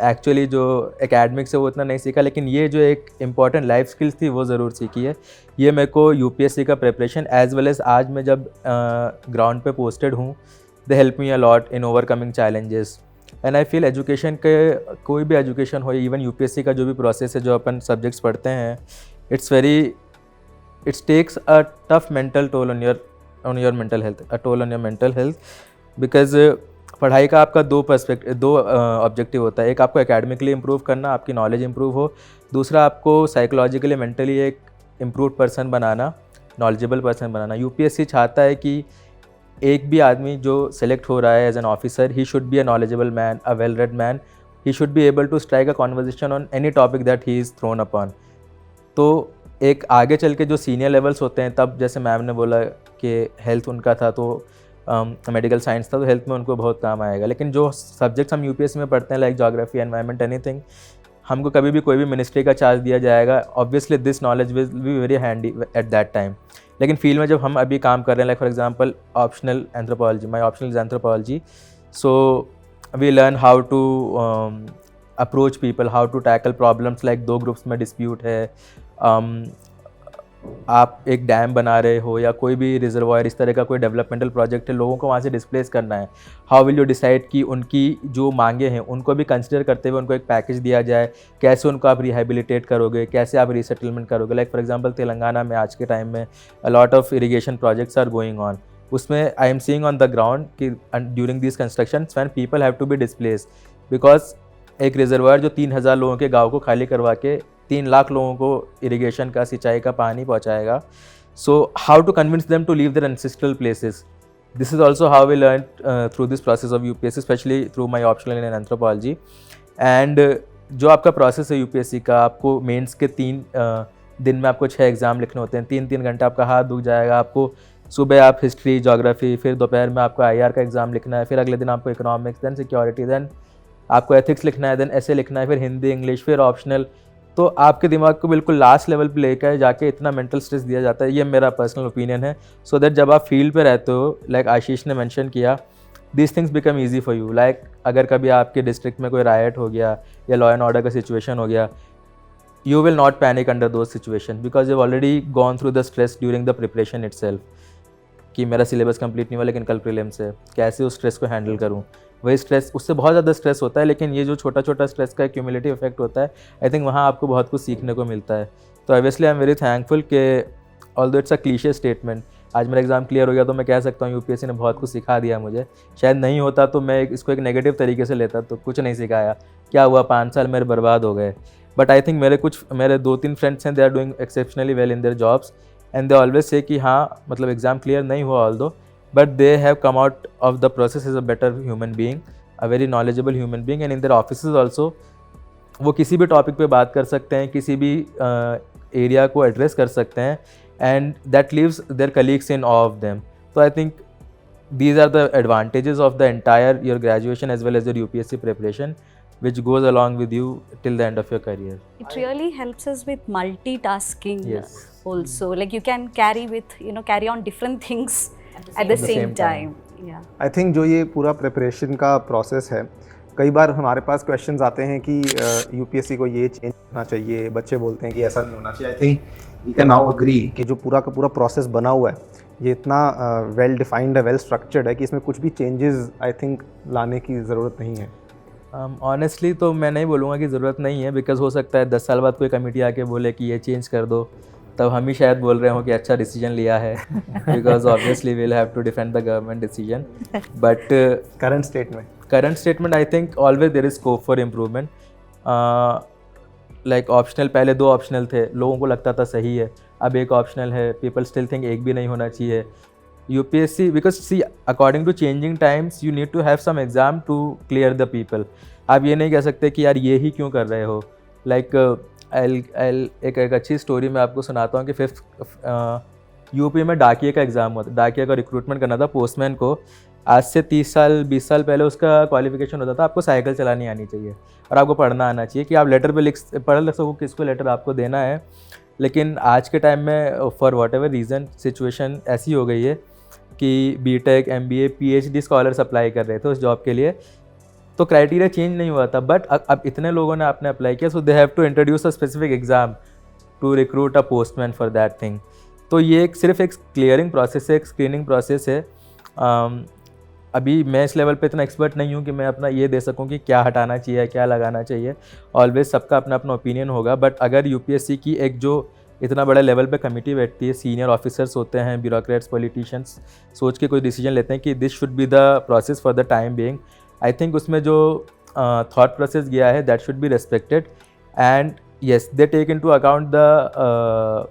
actually जो academic से वो इतना नहीं सीखा, लेकिन ये जो एक इम्पॉर्टेंट लाइफ स्किल्स थी वो ज़रूर सीखी है. ये मेरे को यूपीएससी का प्रिपरेशन एज वेल एज़ आज मैं जब ग्राउंड पे पोस्टेड हूँ, they help me a lot in overcoming challenges. And I feel education के कोई भी एजुकेशन हो, इवन यूपीएससी का जो भी प्रोसेस है, जो अपन सब्जेक्ट्स पढ़ते हैं, it's takes a tough mental toll on your mental health, because पढ़ाई का आपका दो ऑब्जेक्टिव होता है. एक आपको एकेडमिकली इम्प्रूव करना, आपकी नॉलेज इम्प्रूव हो. दूसरा आपको साइकोलॉजिकली मेंटली एक इम्प्रूव पर्सन बनाना, नॉलेजेबल पर्सन बनाना. यूपीएससी चाहता है कि एक भी आदमी जो सेलेक्ट हो रहा है as an officer, he should be a knowledgeable man, a well read man. He should be able to strike a conversation on any topic that he is thrown upon. तो एक आगे चल के जो सीनियर लेवल्स होते हैं, तब जैसे मैम ने बोला कि हेल्थ उनका था तो मेडिकल साइंस था, तो हेल्थ में उनको बहुत काम आएगा. लेकिन जो सब्जेक्ट्स हम यूपीएससी में पढ़ते हैं, लाइक ज्योग्राफी, एनवायरनमेंट, एनीथिंग, हमको कभी भी कोई भी मिनिस्ट्री का चार्ज दिया जाएगा, obviously this knowledge will be very handy at that time. लेकिन फील्ड में जब हम अभी काम कर रहे हैं, like for example optional anthropology, my optional is anthropology, so we learn how to approach people, how to tackle problems, like 2 groups में डिस्प्यूट है, आप एक डैम बना रहे हो या कोई भी रिजर्वायर, इस तरह का कोई डेवलपमेंटल प्रोजेक्ट है, लोगों को वहाँ से डिस्प्लेस करना है. हाउ विल यू डिसाइड कि उनकी जो मांगे हैं उनको भी कंसिडर करते हुए उनको एक पैकेज दिया जाए, कैसे उनको आप रिहेबिलिटेट करोगे, कैसे आप रीसेटलमेंट करोगे. लाइक फॉर एग्जांपल तेलंगाना में आज के टाइम में a lot of irrigation projects are going on. उसमें I am seeing on the ground कि during this construction when people have to be displace, because एक रिजर्वायर जो 3000 लोगों के गाँव को खाली करवा के 3 लाख लोगों को इरिगेशन का, सिंचाई का पानी पहुंचाएगा. So how to convince them to leave their ancestral places. This is also how we learn through this process of UPSC, specially through my optional in anthropology. And जो आपका प्रोसेस है यूपीएससी का, आपको मेंस के 3 दिन में आपको 6 exam लिखने होते हैं. 3-3 घंटा आपका हाथ दुख जाएगा. आपको सुबह आप हिस्ट्री, ज्योग्राफी, फिर दोपहर में आपको IR का एग्ज़ाम लिखना है, फिर अगले दिन आपको इकोनॉमिक्स, देन सिक्योरिटी, देन आपको एथिक्स लिखना है, देन ऐसे लिखना है, फिर हिंदी, इंग्लिश, फिर ऑप्शनल. तो आपके दिमाग को बिल्कुल लास्ट लेवल पे लेकर जाके इतना मेंटल स्ट्रेस दिया जाता है. ये मेरा पर्सनल ओपिनियन है. सो दैट जब आप फील्ड पे रहते हो, लाइक आशीष ने मेंशन किया, this things become easy for you. Like अगर कभी आपके डिस्ट्रिक्ट में कोई रायट हो गया या लॉ एंड ऑर्डर का सिचुएशन हो गया, you will not panic under those situations because you've already gone through the stress during the preparation itself. कि मेरा सिलेबस कंप्लीट नहीं हुआ लेकिन कल प्रीलिम्स है, कैसे उस स्ट्रेस को हैंडल करूँ. वही स्ट्रेस, उससे बहुत ज़्यादा स्ट्रेस होता है, लेकिन ये जो छोटा छोटा स्ट्रेस का क्यूमुलेटिव इफेक्ट होता है, आई थिंक वहाँ आपको बहुत कुछ सीखने को मिलता है. तो obviously I am very thankful कि although it's a cliche statement, आज मेरा एग्ज़ाम क्लियर हो गया तो मैं कह सकता हूँ यूपीएससी ने बहुत कुछ सिखा दिया मुझे. शायद नहीं होता तो मैं इसको एक नेगेटिव तरीके से लेता, तो कुछ नहीं सिखाया, क्या हुआ 5 साल मेरे बर्बाद हो गए. बट आई थिंक मेरे 2-3 फ्रेंड्स हैं, they are doing exceptionally well in their jobs and they always say कि हाँ, मतलब एग्ज़ाम क्लियर नहीं हुआ although, but they have come out of the process as a better human being, a very knowledgeable human being. And in their offices also वो किसी भी topic पे बात कर सकते हैं, किसी भी एरिया को एड्रेस कर सकते हैं, and that leaves their colleagues in of them. तो I think these are the advantages of the entire your graduation as well as your UPSC preparation, which goes along with you till the end of your career. It really helps us with multitasking. Yes. Also, like you can carry on different things at the same time. Yeah. I think जो ये पूरा preparation का process है, कई बार हमारे पास questions आते हैं कि यूपीएससी को ये चेंज होना चाहिए, बच्चे बोलते हैं कि ऐसा नहीं होना चाहिए. I think we can now agree कि जो पूरा का पूरा प्रोसेस बना हुआ है, ये इतना वेल डिफाइंड है, वेल स्ट्रक्चर्ड है कि इसमें कुछ भी चेंजेस आई थिंक लाने की ज़रूरत नहीं है. ऑनेस्टली तो मैं नहीं बोलूँगा कि ज़रूरत नहीं है, बिकॉज हो सकता है 10 साल बाद कोई कमेटी आके बोले कि ये चेंज कर दो, तब हम ही शायद बोल रहे हो कि अच्छा डिसीजन लिया है, because obviously we'll have to defend the government decision. But current statement I think always there is scope for improvement. Like optional, पहले 2 ऑप्शनल थे, लोगों को लगता था सही है, अब एक ऑप्शनल है, पीपल स्टिल थिंक एक भी नहीं होना चाहिए. UPSC, because see according to changing times you need to have some exam to clear the people. आप ये नहीं कह सकते कि यार ये ही क्यों कर रहे हो. लाइक एक अच्छी स्टोरी मैं आपको सुनाता हूँ कि 5th यूपी में डाकिया का एग्ज़ाम हुआ था. डाकिया का रिक्रूटमेंट करना था पोस्टमैन को. आज से 30 साल 20 साल पहले उसका क्वालिफिकेशन होता था आपको साइकिल चलानी आनी चाहिए और आपको पढ़ना आना चाहिए कि आप लेटर पे पढ़ सको किसको लेटर आपको देना है. लेकिन आज के टाइम में for whatever reason situation ऐसी हो गई है कि BTech, MBA, PhD scholars apply कर रहे थे उस जॉब के लिए, तो क्राइटेरिया चेंज नहीं हुआ था, बट अब इतने लोगों ने आपने अप्लाई किया, so they have to introduce a specific exam to recruit a postman for that thing. तो ये सिर्फ एक क्लियरिंग प्रोसेस है, एक स्क्रीनिंग प्रोसेस है। अभी मैं इस लेवल पे इतना एक्सपर्ट नहीं हूँ कि मैं अपना ये दे सकूँ कि क्या हटाना चाहिए, क्या लगाना चाहिए। ऑलवेज सबका अपना अपना ओपिनियन होगा, बट अगर UPSC की एक जो इतना बड़ा लेवल पे कमेटी बैठती है, सीनियर ऑफिसर्स होते हैं, ब्यूरोक्रेट्स, पॉलिटिशियंस, सोच के कोई डिसीजन लेते हैं कि this should be the process for the time being, I think उसमें जो थॉट प्रोसेस गया है that should be respected. And yes, they take into account the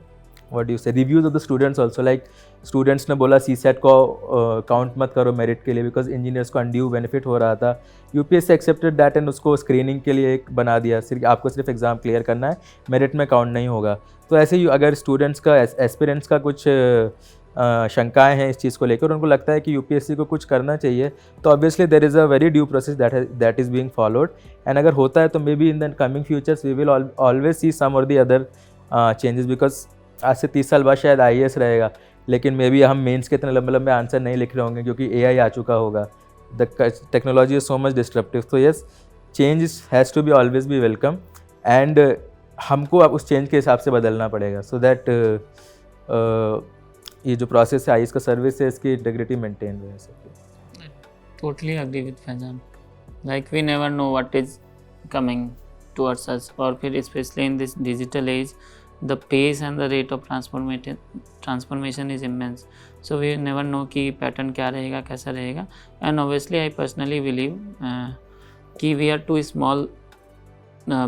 what you say reviews of the students also. Like students ने बोला CSAT को count मत करो merit के लिए बिकॉज इंजीनियर्स को अनड्यू बेनिफिट हो रहा था। UPSC एक्सेप्टेड दैट एंड उसको स्क्रीनिंग के लिए एक बना दिया, सिर्फ आपको सिर्फ एग्ज़ाम क्लियर करना है, मेरिट में काउंट नहीं होगा। तो ऐसे ही अगर स्टूडेंट्स का, एस्पिरेंट्स का कुछ शंकाएं हैं इस चीज़ को लेकर, उनको लगता है कि UPSC को कुछ करना चाहिए, तो obviously there is a very due process that is being followed. And अगर होता है तो maybe in the coming futures we will always see some और द अदर चेंजेस, बिकॉज आज से 30 साल बाद शायद IAS रहेगा, लेकिन मे बी हम मेंस के इतने लंबे लंबे आंसर नहीं लिख रहे होंगे क्योंकि AI आ चुका होगा। The technology is so much disruptive. तो yes, change has to be always be welcome, and हमको अब उस चेंज के हिसाब से बदलना पड़ेगा, सो दैट ये जो प्रोसेस है IAS का सर्विस है, इसकी इंटीग्रिटी मेंटेन रह सके। Totally agree with Faizan. Like we never know what is coming towards us, और फिर especially in this digital age, the pace and the rate of transformation is immense. So we never know कि pattern क्या रहेगा, कैसा रहेगा. And obviously I personally believe कि we are too small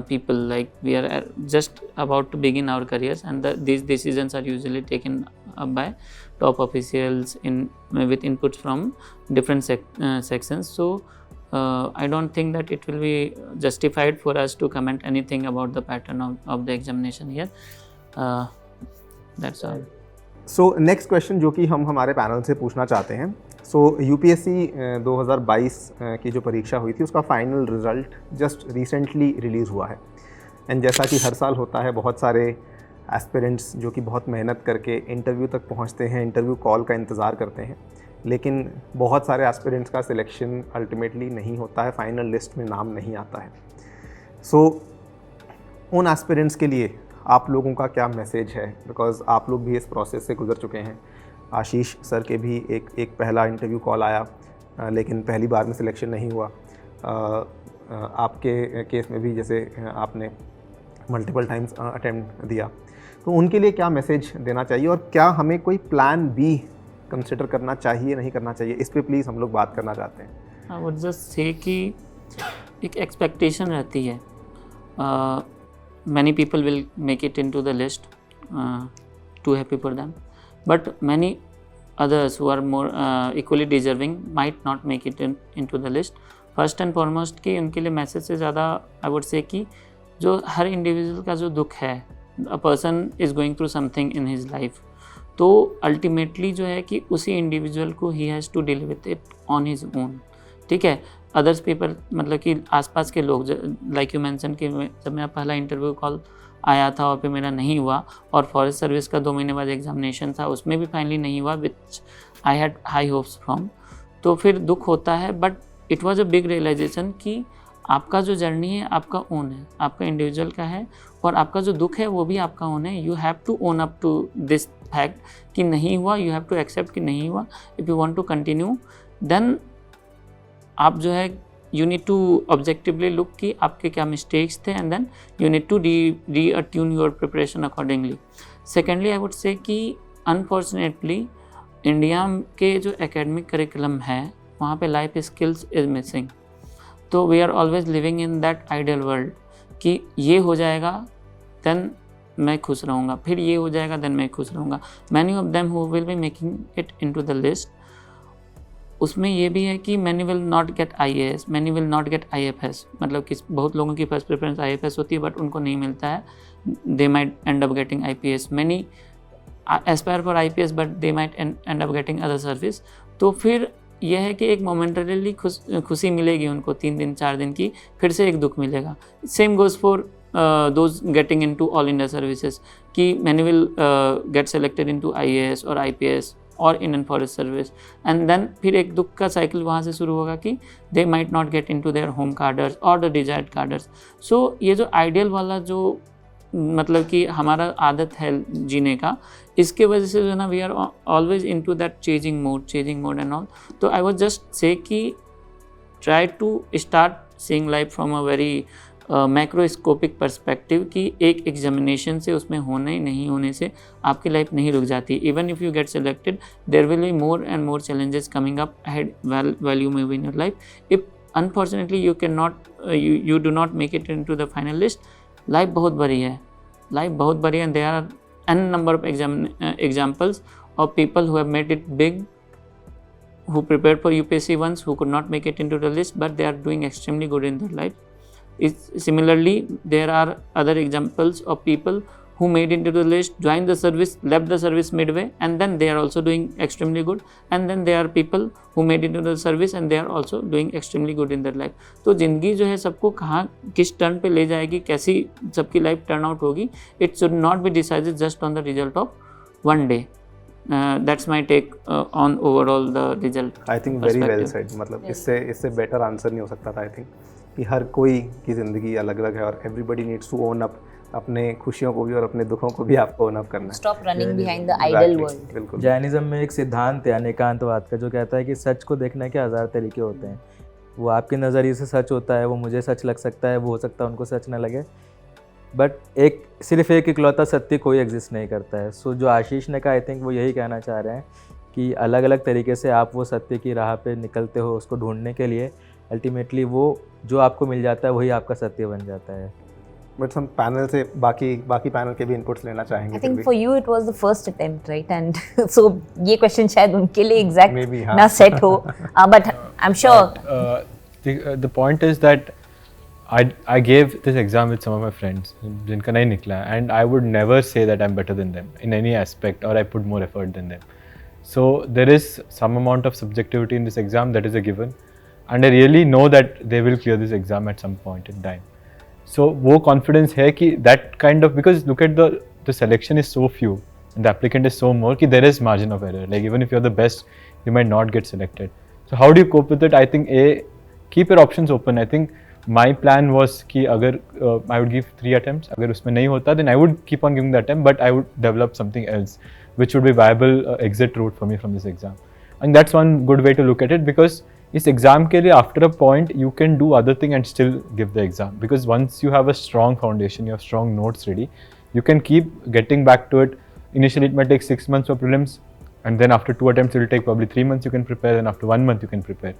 people, like we are just about to begin our careers, and these decisions are usually taken up by top officials with inputs from different sections. So I don't think that it will be justified for us to comment anything about the pattern of the examination here. That's all. So next question जो कि हम हमारे panel से पूछना चाहते हैं, सो UPSC 2022 की जो परीक्षा हुई थी उसका final result just recently release हुआ है। एंड जैसा कि हर साल होता है, बहुत सारे एस्पिरेंट्स जो कि बहुत मेहनत करके इंटरव्यू तक पहुंचते हैं, इंटरव्यू कॉल का इंतज़ार करते हैं, लेकिन बहुत सारे एस्पिरेंट्स का सिलेक्शन अल्टीमेटली नहीं होता है, फाइनल लिस्ट में नाम नहीं आता है। सो उन एस्पिरेंट्स के लिए आप लोगों का क्या मैसेज है, बिकॉज़ आप लोग भी इस प्रोसेस से गुजर चुके हैं। आशीष सर के भी एक पहला इंटरव्यू कॉल आया, लेकिन पहली बार में सिलेक्शन नहीं हुआ। आपके केस में भी जैसे आपने मल्टीपल टाइम्स अटेम्प्ट दिया, तो उनके लिए क्या मैसेज देना चाहिए और क्या हमें कोई प्लान बी कंसिडर करना चाहिए, नहीं करना चाहिए, इस पे प्लीज़ हम लोग बात करना चाहते हैं। आई वुड जस्ट से कि एक एक्सपेक्टेशन रहती है, many people will make it into the list, too happy for them, but many others who are more equally deserving might not make it into the list. First and foremost कि उनके लिए message से ज़्यादा I would say कि जो हर individual का जो दुख है, a person is going through something in his life, तो अल्टीमेटली जो है कि उसी इंडिविजुअल को he has to deal with it on his own, ठीक है। अदर्स पीपल मतलब कि आसपास के लोग, लाइक यू मेंशन कि जब मेरा पहला इंटरव्यू कॉल आया था और फिर मेरा नहीं हुआ, और फॉरेस्ट सर्विस का 2 महीने बाद एग्जामिनेशन था, उसमें भी फाइनली नहीं हुआ, which I had high hopes from, तो फिर दुख होता है। But it was a big realisation कि आपका जो जर्नी है आपका ओन है, आपका इंडिविजुअल का है, और आपका जो दुख है वो भी आपका ओन है। You have to own up to this fact कि नहीं हुआ, यू हैव टू एक्सेप्ट कि नहीं हुआ। If you want to continue then आप जो है you need to objectively look कि आपके क्या मिस्टेक्स थे, and then you need to re attune your preparation accordingly. Secondly I would say कि अनफॉर्चुनेटली इंडिया के जो एकेडमिक करिकुलम है वहाँ पे लाइफ स्किल्स इज मिसिंग। तो we are always living in that ideal world कि ये हो जाएगा देन मैं खुश रहूँगा, फिर ये हो जाएगा देन मैं खुश रहूँगा। Many of them who will be making it into the list, उसमें ये भी है कि many will not gate IAS, many will not gate IFS, मतलब कि बहुत लोगों की फर्स्ट प्रेफरेंस IFS होती है बट उनको नहीं मिलता है, they might end up getting IPS, many Aspire for IPS but they might end up getting other service. तो फिर यह है कि एक मोमेंटरीली खुशी मिलेगी उनको 3 दिन 4 दिन की, फिर से एक दुख मिलेगा। Same goes for those getting into all India services, कि many will get selected into IAS or IPS or Indian Forest Service, and then फिर एक दुख का cycle वहाँ से शुरू होगा कि they might not get into their home cadres or the desired cadres. So ये जो ideal वाला जो मतलब कि हमारा आदत है जीने का, इसके वजह से जो है ना we are always into that chasing mode and all. तो आई वाज जस्ट से कि try to start seeing life from a very macroscopic perspective, कि एक एग्जामिनेशन से उसमें होने नहीं होने से आपकी लाइफ नहीं रुक जाती. Even if you get selected there will be more and more challenges coming up ahead while you may win your life. If unfortunately you cannot you do not make it into the final list, life बहुत बड़ी है, and there are n number of examples of people who have made it big, who prepared for UPSC once, who could not make it into the list, but they are doing extremely good in their life. Similarly, there are other examples of people who made into the list, joined the service, left the service midway, and then they are also doing extremely good. And then there are people who made into the service and they are also doing extremely good in their life. तो ज़िंदगी जो है सबको कहाँ किस turn पे ले जाएगी, कैसी सबकी लाइफ टर्न आउट होगी, it should not be decided just on the result of one day. That's my take on overall the result. I think very well said. मतलब इससे बेटर आंसर नहीं हो सकता था. I think कि हर कोई की ज़िंदगी अलग अलग है और everybody needs to own up अपने खुशियों को भी और अपने दुखों को भी आपको ओन अप करना है. Stop running behind the ideal world. बिल्कुल. जैनिज्म में एक सिद्धांत है अनेकांतवाद का जो कहता है कि सच को देखने के 1000 तरीके होते हैं. वो आपके नज़रिए से सच होता है, वो मुझे सच लग सकता है, वो हो सकता है उनको सच ना लगे, बट सिर्फ एक इकलौता सत्य कोई एग्जिस्ट नहीं करता है. सो जो आशीष ने कहा, आई थिंक वो यही कहना चाह रहे हैं कि अलग अलग तरीके से आप वो सत्य की राह पे निकलते हो उसको ढूंढने के लिए. अल्टीमेटली वो जो आपको मिल जाता है वही आपका सत्य बन जाता है. बट हम पैनल से बाकी पैनल के भी इनपुट्स लेना चाहेंगे. I think for you it was the first attempt, right? And so ये question शायद उनके लिए exact ना set हो, but I'm sure. The point is that I gave this exam with some of my friends जिनका नहीं निकला, and I would never say that I'm better than them in any aspect or I put more effort than them. So there is some amount of subjectivity in this exam, that is a given, and I really know that they will clear this exam at some point in time. So वो confidence है कि that kind of, because look at the selection is so few and the applicant is so more कि there is margin of error. Like even if you're the best, you might not get selected. So how do you cope with it? I think keep your options open. I think my plan was कि अगर I would give 3 attempts. अगर उसमें नहीं होता then I would keep on giving the attempt, but I would develop something else which would be viable exit route for me from this exam. And that's one good way to look at it, because इस exam के लिए after a point you can do other thing and still give the exam, because once you have a strong foundation, you have strong notes ready, you can keep getting back to it. Initially it might take 6 months for prelims, and then after 2 attempts it will take probably 3 months you can prepare, and after 1 month you can prepare.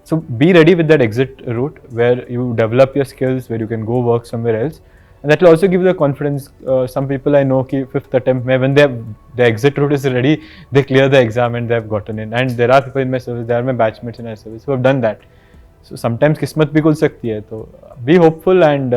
So be ready with that exit route where you develop your skills, where you can go work somewhere else, and that will also give you the confidence. Some people I know ki 5th attempt mein, when the exit route is ready, they clear the exam and they have gotten in. And there are people in my service, they are my batchmates in our service who have done that. So sometimes किस्मत भी खुल सकती है, तो be hopeful and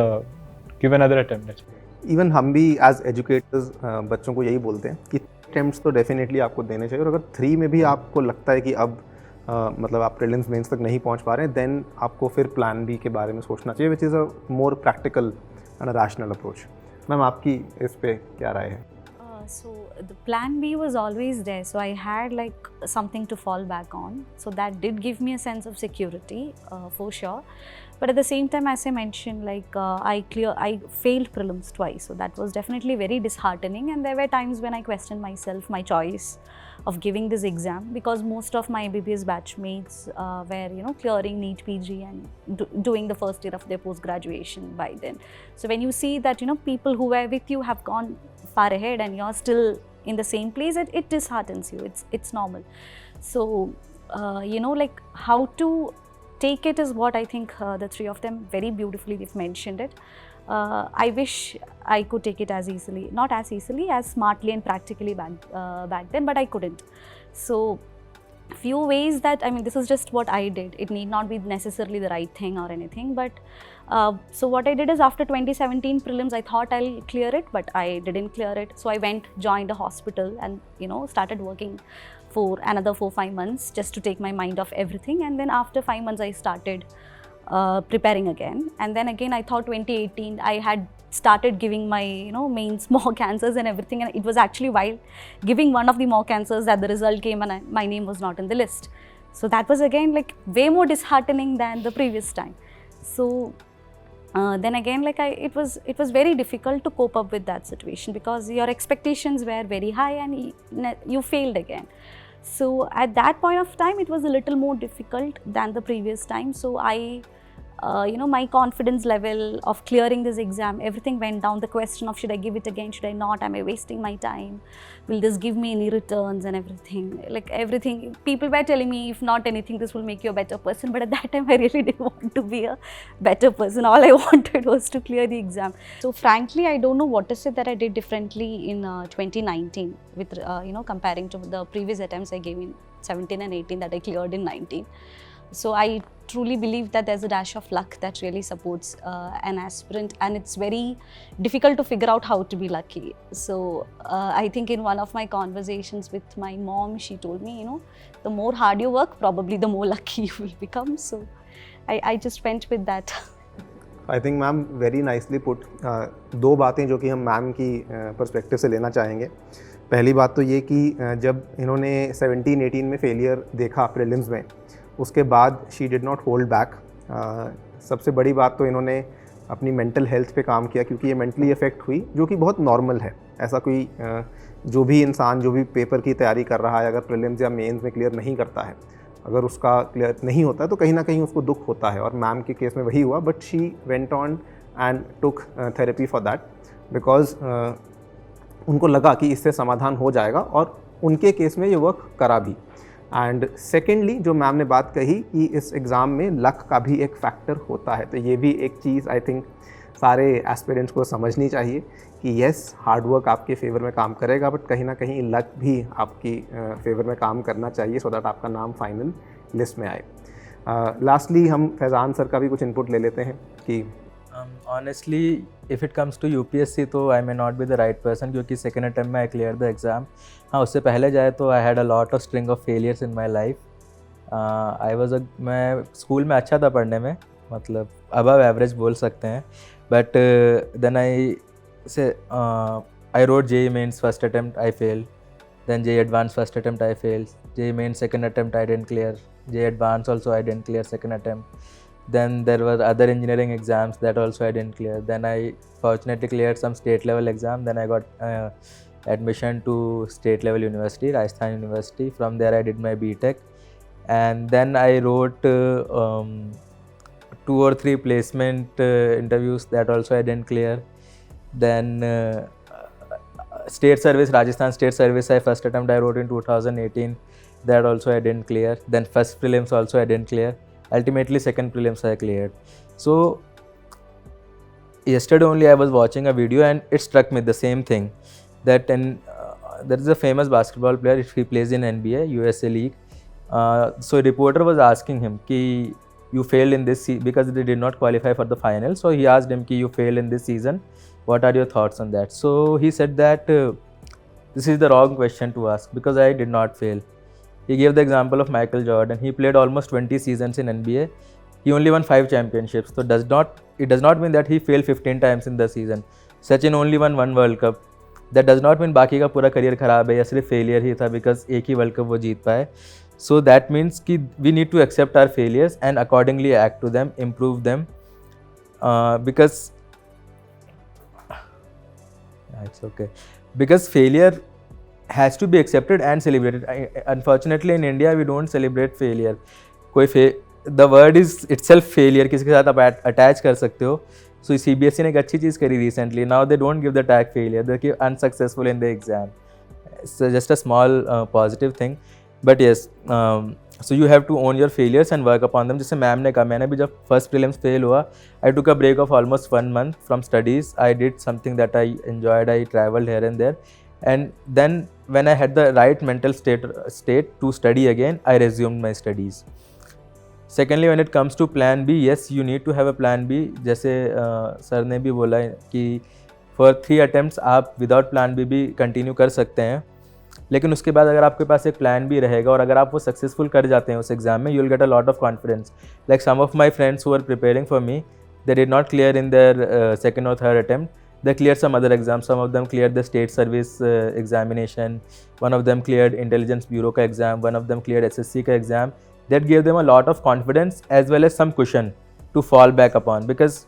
give another attempt. Even हम भी as educators बच्चों को यही बोलते हैं कि अटेम्प्ट्स तो डेफिनेटली आपको देने चाहिए, और अगर 3 में भी आपको लगता है कि अब मतलब आप प्रीलिम्स मेंस तक नहीं पहुंच पा रहे हैं, देन आपको फिर प्लान बी के बारे में सोचना चाहिए, which is a more practical and rational approach. Ma'am आपकी इस पे क्या राय है? So the plan B was always there, so I had like something to fall back on, so that did give me a sense of security for sure. But at the same time, as I mentioned, like I failed prelims twice, so that was definitely very disheartening, and there were times when I questioned myself, my choice of giving this exam, because most of my MBBS batchmates were clearing NEET PG and doing the first year of their post graduation by then. So when you see that people who were with you have gone far ahead and you're still in the same place, it disheartens you. It's normal. So like how to take it is what I think the 3 of them very beautifully they've mentioned it. I wish I could take it as easily, not as easily, as smartly and practically back then, but I couldn't. So few ways that, I mean, this is just what I did. It need not be necessarily the right thing or anything, but so what I did is after 2017 prelims, I thought I'll clear it, but I didn't clear it. So I went, joined a hospital and started working for another 4-5 months just to take my mind off everything. And then after 5 months I started preparing again. And then again, I thought 2018, I had started giving my, mains mock answers and everything. And it was actually while giving one of the mock answers that the result came and my name was not in the list. So that was again like way more disheartening than the previous time. So then again, like it was very difficult to cope up with that situation because your expectations were very high and you failed again. So at that point of time, it was a little more difficult than the previous time. So I, my confidence level of clearing this exam, everything went down. The question of should I give it again, should I not, am I wasting my time, will this give me any returns and everything, like everything. People were telling me if not anything, this will make you a better person. But at that time, I really didn't want to be a better person. All I wanted was to clear the exam. So frankly, I don't know what is it that I did differently in 2019 with, comparing to the previous attempts I gave in 17 and 18 that I cleared in 19. So I truly believe that there's a dash of luck that really supports an aspirant, and it's very difficult to figure out how to be lucky. So I think in one of my conversations with my mom, she told me, the more hard you work, probably the more lucky you will become. So I just went with that. I think ma'am very nicely put. दो बातें जो कि हम ma'am की perspective से लेना चाहेंगे. पहली बात तो ये कि जब इन्होंने 17-18 में फेलियर देखा प्रीलिम्स में, उसके बाद she did not hold back. सबसे बड़ी बात तो इन्होंने अपनी मेंटल हेल्थ पे काम किया, क्योंकि ये मेंटली अफेक्ट हुई, जो कि बहुत नॉर्मल है. ऐसा कोई जो भी इंसान जो भी पेपर की तैयारी कर रहा है, अगर प्रीलिम्स या मेंस में क्लियर नहीं करता है, अगर उसका क्लियर नहीं होता है तो कहीं ना कहीं उसको दुख होता है. और मैम के केस में वही हुआ. But she went on and took therapy for that, because उनको लगा कि इससे समाधान हो जाएगा, और उनके केस में ये वर्क करा भी. एंड सेकेंडली, जो मैम ने बात कही कि इस एग्ज़ाम में लक का भी एक फैक्टर होता है, तो ये भी एक चीज़ आई थिंक सारे एस्पिरेंट्स को समझनी चाहिए कि येस, हार्डवर्क आपके फेवर में काम करेगा, बट कहीं ना कहीं लक भी आपकी फेवर में काम करना चाहिए, सो दैट आपका नाम फाइनल लिस्ट में आए. लास्टली हम फैज़ान सर का भी कुछ इनपुट ले लेते हैं कि honestly if it comes to UPSC तो I may not be the right person, क्योंकि सेकेंड अटेम्प्ट में आई क्लियर द एग्ज़ाम. हाँ, उससे पहले जाए तो I had a lot of string of failures in my life. मैं स्कूल में अच्छा था पढ़ने में, मतलब अबव एवरेज बोल सकते हैं. But then I wrote JEE mains first attempt, I failed. Then JEE advanced first attempt, I failed. JEE mains second attempt, I didn't clear. JEE advanced also I didn't clear second attempt. Then there were other engineering exams that also I didn't clear. Then I fortunately cleared some state level exam. Then I got admission to state level university, Rajasthan University. From there I did my BTech. And then I wrote 2 or 3 placement interviews that also I didn't clear. Then state service, Rajasthan state service, I first attempt I wrote in 2018. That also I didn't clear. Then first prelims also I didn't clear. Ultimately second prelims I cleared. So yesterday only I was watching a video and it struck me the same thing, that there is a famous basketball player, he plays in NBA, USA League. So a reporter was asking him ki you failed in this because they did not qualify for the final. So he asked him ki you failed in this season, what are your thoughts on that? So he said that this is the wrong question to ask because I did not fail. He gave the example of Michael Jordan. He played almost 20 seasons in NBA. He only won 5 championships. So it does not mean that he failed 15 times in the season. Sachin only won 1 World Cup. That does not mean बाकी का पूरा career खराब है या सिर्फ failure ही था because एक ही world cup वो जीत पाए. So that means कि we need to accept our failures and accordingly act to them, improve them, because it's okay. Because failure has to be accepted and celebrated. Unfortunately in India we don't celebrate failure. The word is itself failure. किसी के साथ आप attach कर सकते हो. So CBSE ने एक अच्छी चीज़ करी recently. Now they don't give the tag failure. They give unsuccessful in the exam. It's just a small positive thing. But yes, so you have to own your failures and work upon them. जैसे ma'am ने कहा, मैंने भी जब first prelims fail हुआ, I took a break of almost 1 month from studies. I did something that I enjoyed. I traveled here and there. And then when I had the right mental state to study again, I resumed my studies. Secondly, when it comes to plan B, yes, you need to have a plan B. जैसे sir ने भी बोला कि for 3 attempts आप without plan B भी continue कर सकते हैं. लेकिन उसके बाद अगर आपके पास एक प्लान भी रहेगा और अगर आप वो सक्सेसफुल कर जाते हैं उस एग्ज़ाम में, you will get a lot of confidence. Like some of my friends who are preparing for me, they did not clear in their second or third attempt. They cleared some other exams. Some of them cleared the state service examination. One of them cleared intelligence bureau ka exam. One of them cleared SSC ka exam. That gave them a lot of confidence as well as some cushion to fall back upon. Because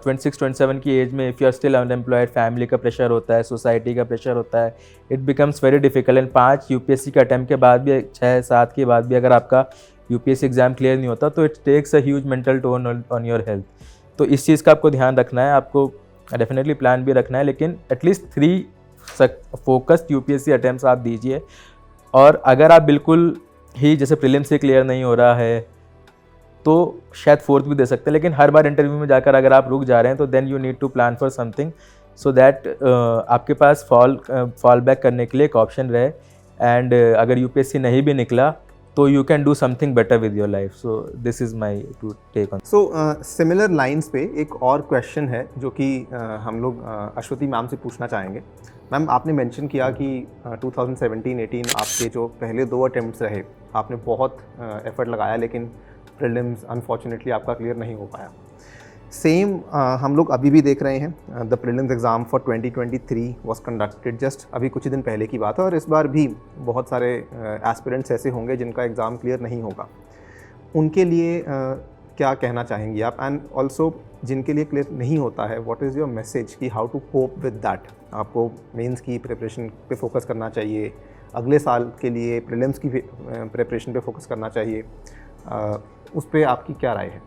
26-27 की as में if you are still unemployed, family का pressure होता है, society का pressure होता है, it becomes very difficult. And 5 UPSC के attempt के बाद भी 6-7 के बाद भी अगर आपका यूपीएससी एग्ज़ाम क्लियर नहीं होता तो it takes a huge mental toll on your health. तो इस चीज़ का आपको ध्यान रखना है, आपको डेफिनेटली प्लान भी रखना है, लेकिन एटलीस्ट 3 फोकस्ड यूपीएससी अटैम्प्ट्स आप दीजिए. और अगर आप बिल्कुल ही जैसे प्रीलिम्स से क्लियर नहीं हो रहा है तो शायद 4th भी दे सकते हैं, लेकिन हर बार इंटरव्यू में जाकर अगर आप रुक जा रहे हैं तो then you need to plan for something so that आपके पास फॉल बैक करने के लिए एक ऑप्शन रहे. एंड अगर यूपीएससी नहीं भी निकला तो you can do something better with your life. So this is my to take on. So similar lines पे एक और क्वेश्चन है जो कि हम लोग अश्वती मैम से पूछना चाहेंगे. मैम, आपने मेंशन किया कि 2017-18 आपके जो पहले 2 अटेम्प्ट्स रहे, आपने बहुत एफर्ट लगाया, लेकिन प्रीलिम्स अनफॉर्चुनेटली आपका क्लियर नहीं हो पाया. सेम हम लोग अभी भी देख रहे हैं. The prelims exam for 2023 was conducted just अभी कुछ ही दिन पहले की बात है, और इस बार भी बहुत सारे एस्पिरेंट्स ऐसे होंगे जिनका एग्ज़ाम क्लियर नहीं होगा. उनके लिए क्या कहना चाहेंगी आप? एंड ऑल्सो जिनके लिए क्लियर नहीं होता है, व्हाट इज़ योर मैसेज कि how to cope with that? आपको मेंस की प्रिपरेशन पे फोकस करना चाहिए, अगले साल के लिए प्रीलिम्स की प्रिपरेशन पे फोकस करना चाहिए, उस पर आपकी क्या राय है?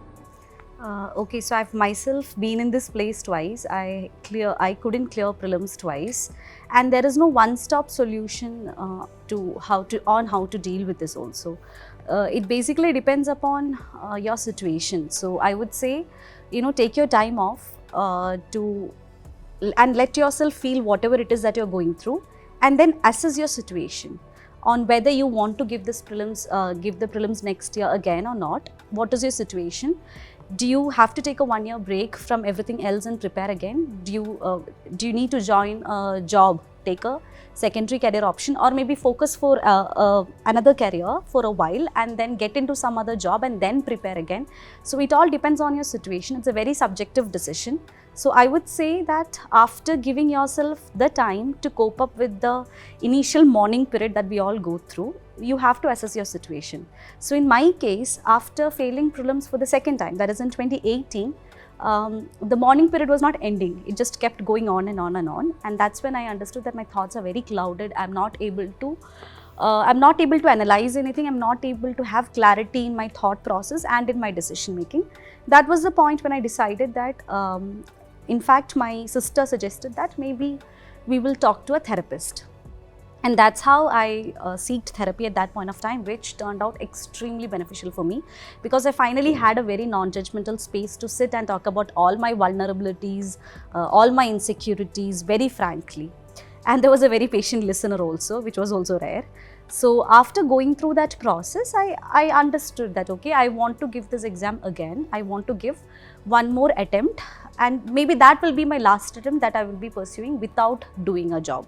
Okay, so I've myself been in this place twice. I couldn't clear prelims twice, and there is no one-stop solution to how to deal with this also. It basically depends upon your situation. So I would say, take your time off and let yourself feel whatever it is that you're going through, and then assess your situation on whether you want to give the prelims next year again or not. What is your situation? Do you have to take a 1-year break from everything else and prepare again? Do you need to join a job, take a secondary career option, or maybe focus for another career for a while and then get into some other job and then prepare again? So it all depends on your situation. It's a very subjective decision. So I would say that after giving yourself the time to cope up with the initial mourning period that we all go through, you have to assess your situation. So in my case, after failing prelims for the second time, that is in 2018, the mourning period was not ending. It just kept going on and on and on. And that's when I understood that my thoughts are very clouded. I'm not able to analyze anything. I'm not able to have clarity in my thought process and in my decision making. That was the point when I decided that, in fact, my sister suggested that maybe we will talk to a therapist. And that's how I sought therapy at that point of time, which turned out extremely beneficial for me, because I finally had a very non-judgmental space to sit and talk about all my vulnerabilities, all my insecurities, very frankly. And there was a very patient listener also, which was also rare. So after going through that process, I understood that, okay, I want to give this exam again. I want to give one more attempt, and maybe that will be my last attempt that I will be pursuing without doing a job.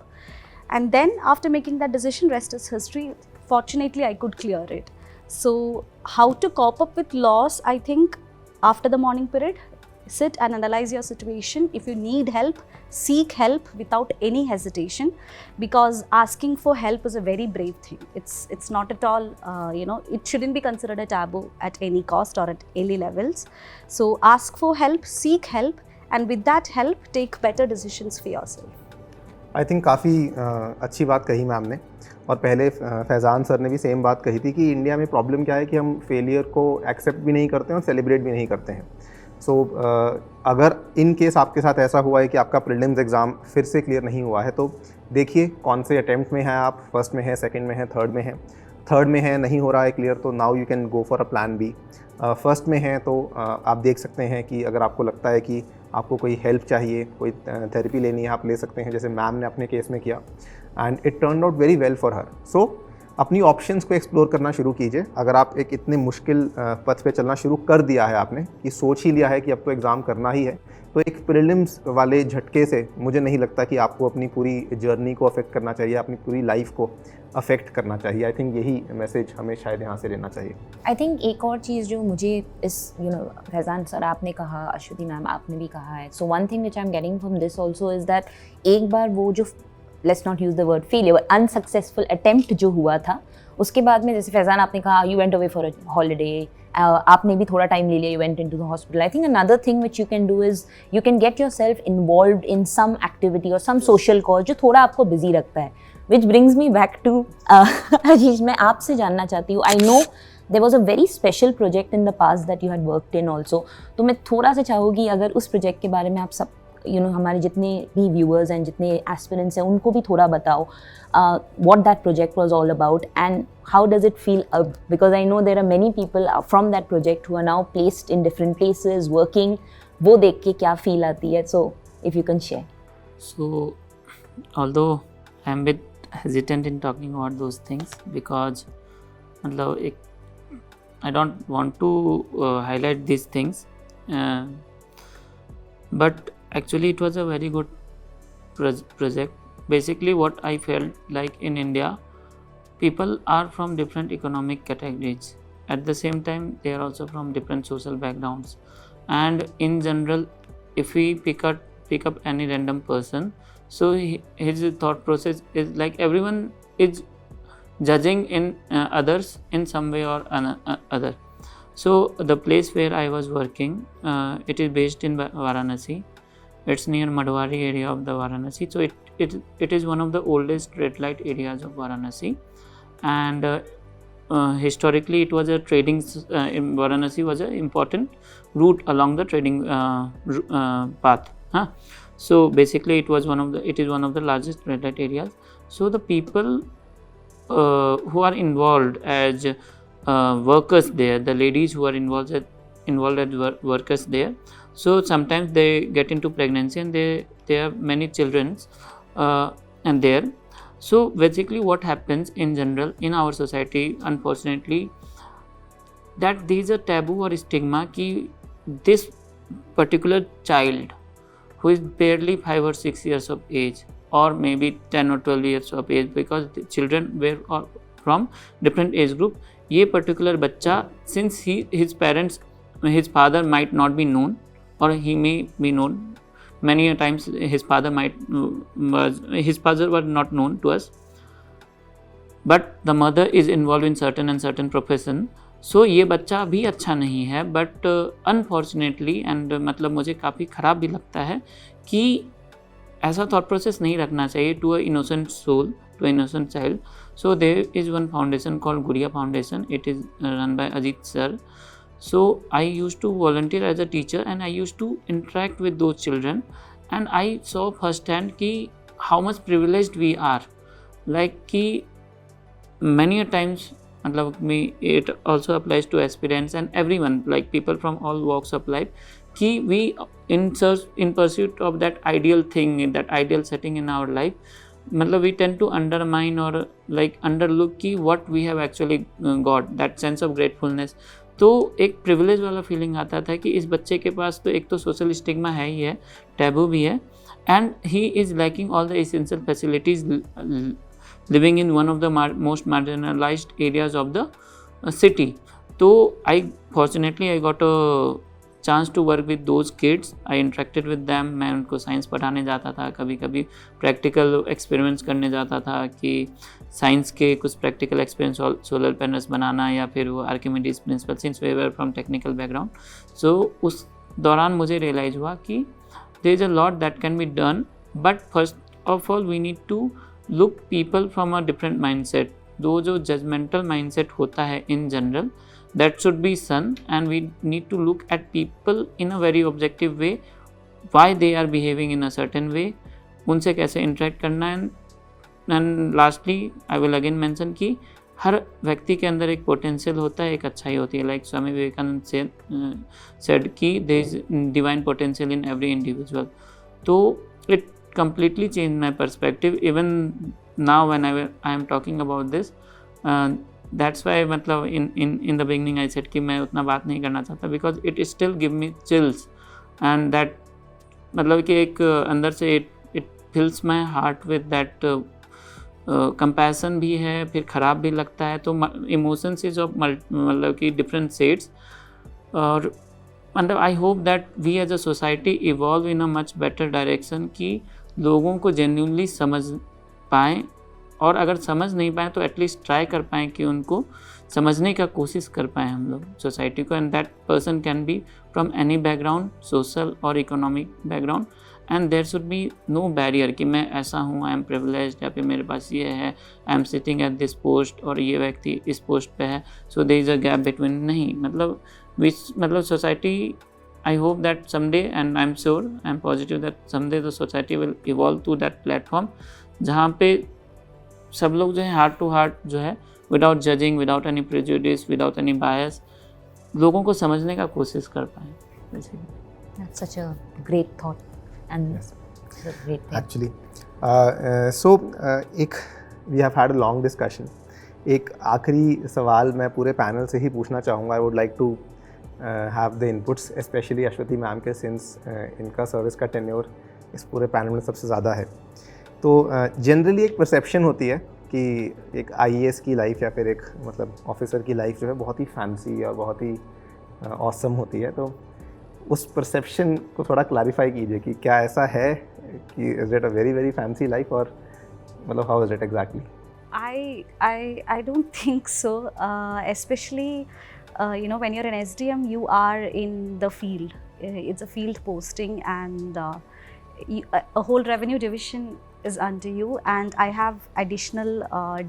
And then after making that decision, rest is history. Fortunately, I could clear it. So how to cope up with loss? I think after the mourning period, sit and analyze your situation. If you need help, seek help without any hesitation, because asking for help is a very brave thing. It's not at all, it shouldn't be considered a taboo at any cost or at any levels. So ask for help, seek help, and with that help, take better decisions for yourself. I think काफ़ी अच्छी बात कही ma'am ने, और पहले Faizan sir ने भी same बात कही थी कि इंडिया में प्रॉब्लम क्या है कि हम फेलियर को एक्सेप्ट भी नहीं करते हैं और सेलिब्रेट भी नहीं करते हैं. सो अगर इन केस आपके साथ ऐसा हुआ है कि आपका प्रीलिम्स एग्ज़ाम फिर से क्लियर नहीं हुआ है, तो देखिए कौन से अटैम्प्ट में हैं आप, फर्स्ट में है, सेकंड में है, थर्ड में है नहीं हो रहा है क्लियर, तो now you can go for a plan B. First में है तो आप देख सकते हैं कि अगर आपको लगता है कि आपको कोई हेल्प चाहिए, कोई थेरेपी लेनी है, आप ले सकते हैं, जैसे मैम ने अपने केस में किया, and it turn out very well for her. So अपनी ऑप्शंस को एक्सप्लोर करना शुरू कीजिए. अगर आप एक इतने मुश्किल पथ पे चलना शुरू कर दिया है आपने, कि सोच ही लिया है कि अब तो एग्ज़ाम करना ही है, तो एक प्रीलिम्स वाले झटके से मुझे नहीं लगता कि आपको अपनी पूरी जर्नी को अफेक्ट करना चाहिए, अपनी पूरी लाइफ को अफेक्ट करना चाहिए। आई थिंक यही मैसेज हमें शायद यहाँ से लेना चाहिए। आई थिंक एक और चीज़ जो मुझे इस फैज़ान सर आपने कहा, अश्वती मैम आपने भी कहा है, so one thing which I am getting from this also is that एक बार वो जो let's not use the word failure, unsuccessful attempt जो हुआ था, उसके बाद में जैसे फैज़ान आपने कहा you went away for a holiday, आपने भी थोड़ा टाइम ले लिया, you went into the hospital. I think another thing which you can do is you can get yourself involved in some activity और सम सोशल कॉज जो थोड़ा आपको busy रखता है। Which brings me back to Ashish, मैं आपसे जानना चाहती हूँ, I know there was a very special project in the past that you had worked in also, तो मैं थोड़ा सा चाहूँगी अगर उस प्रोजेक्ट के बारे में आप सब हमारे जितने भी व्यूअर्स हैं, जितने एस्पिरेंट्स हैं, उनको भी थोड़ा बताओ what that project was all about and how does it feel because I know there are many people from that project who are now placed in different places working, वो देख के क्या feel आती है, so if you can share. So although I am a bit hesitant in talking about those things because मतलब एक I don't want to highlight these things, but actually it was a very good project. Basically what I felt like in India, people are from different economic categories, at the same time they are also from different social backgrounds, and in general if we pick up any random person, so his thought process is like everyone is judging in others in some way or other. So the place where I was working, it is based in Varanasi. It's near Madhwari area of the Varanasi. So it is one of the oldest red light areas of Varanasi, and historically it was a trading in Varanasi was an important route along the trading path. So basically it is one of the largest red light areas. So the people who are involved as workers there, the ladies who are involved as workers there, so sometimes they get into pregnancy and they have many children and there. So basically what happens in general in our society, unfortunately, that there is a taboo or stigma ki this particular child who is barely 5 or 6 years of age or maybe 10 or 12 years of age, because the children were from different age group, ये particular बच्चा, since his father might not be known or he may be known, many times his father were not known to us, but the mother is involved in certain profession. So ये बच्चा भी अच्छा नहीं है, but unfortunately and मतलब मुझे काफ़ी ख़राब भी लगता है कि ऐसा thought process नहीं रखना चाहिए to a innocent soul, to an innocent child. So there is one foundation called Guria Foundation. It is run by Ajit sir. So I used to volunteer as a teacher and I used to interact with those children, and I saw firsthand कि how much privileged we are. Like कि many a times, मतलब me, it also applies to aspirants and everyone, like people from all walks of life, कि we in pursuit of that ideal thing, in that ideal setting in our life, मतलब we tend to undermine or like underlook कि what we have actually got, that sense of gratefulness. तो एक privilege वाला feeling आता था कि इस बच्चे के पास तो एक तो सोशल स्टिग्मा है ही है, टैबू भी है, and he is lacking all the essential facilities, living in one of the most marginalised areas of the city. तो I fortunately I got a chance to work with those kids. I interacted with them. मैं उनको science पढ़ाने जाता था, कभी कभी practical experiments करने जाता था कि साइंस के कुछ प्रैक्टिकल एक्सपीरियंस, सोलर पैनल्स बनाना या फिर वो Archimedes principle, since we were from technical background. So उस दौरान मुझे रियलाइज़ हुआ कि there is a lot that can be done, but first of all we need to look people from a different mindset. जो judgemental mindset होता है in general, that should be shunned, and we need to look at people in a very objective way, why they are behaving in a certain way, उनसे कैसे interact करना है. and lastly I will again mention कि हर व्यक्ति के अंदर एक potential होता है, एक अच्छाई होती है. लाइक स्वामी विवेकानंद said कि there is divine potential in every individual. तो it completely changed my perspective. Even now when I am talking about this, that's why मतलब in the beginning I said कि मैं उतना बात नहीं करना चाहता, because it still give me chills, and that मतलब कि एक अंदर से it fills my heart with that compassion भी है, फिर ख़राब भी लगता है। तो इमोशंस इज ऑफ मतलब कि डिफरेंट शेड्स। और मतलब I hope that we as a society evolve in a much better direction, कि लोगों को जेन्युइनली समझ पाएँ, और अगर समझ नहीं पाएँ तो एटलीस्ट ट्राई कर पाएँ कि उनको समझने का कोशिश कर पाएँ हम लोग सोसाइटी को। And that person can be from any background, social और economic background, and there should be no barrier कि मैं ऐसा हूँ, आई एम प्रिविलेज्ड, या फिर मेरे पास ये है, I am sitting at this post, और ये व्यक्ति इस पोस्ट पे है, so there is a gap between. नहीं, मतलब society, I hope that someday, and I'm sure, I'm positive that someday the society will evolve to that platform जहाँ पे सब लोग जो है हार्ट टू हार्ट जो है without judging, without any prejudice, without any बायस लोगों को समझने का कोशिश कर पाएँ। That's such a great thought and Yes. it's a great thing. Actually, so एक we have had a long discussion. एक आखिरी सवाल मैं पूरे पैनल से ही पूछना चाहूँगा। I would like to have the inputs, specially Ashwathi ma'am के, सिंस इनका सर्विस का टेन्योर इस पूरे पैनल में सबसे ज़्यादा है। तो जनरली एक परसेप्शन होती है कि एक आईएएस की लाइफ या फिर एक मतलब ऑफिसर की लाइफ जो है बहुत ही फैंसी और बहुत ही ऑसम होती है। तो उस परसेप्शन को थोड़ा क्लैरिफाई कीजिए कि क्या ऐसा है कि is it a very very fancy life, और मतलब how is it exactly? I don't think so. Especially, when you're an SDM, you are in the field. It's a field posting, and a whole revenue division is under you. And I have additional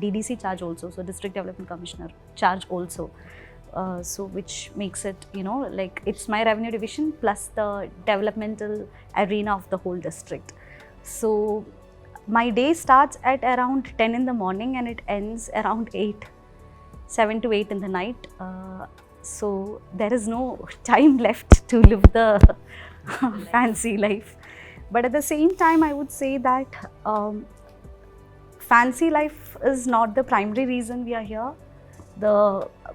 DDC charge also, so District Development Commissioner charge also. So which makes it, like it's my revenue division plus the developmental arena of the whole district. So my day starts at around 10 in the morning and it ends around 7 to 8 in the night. So there is no time left to live the fancy life. But at the same time, I would say that fancy life is not the primary reason we are here. The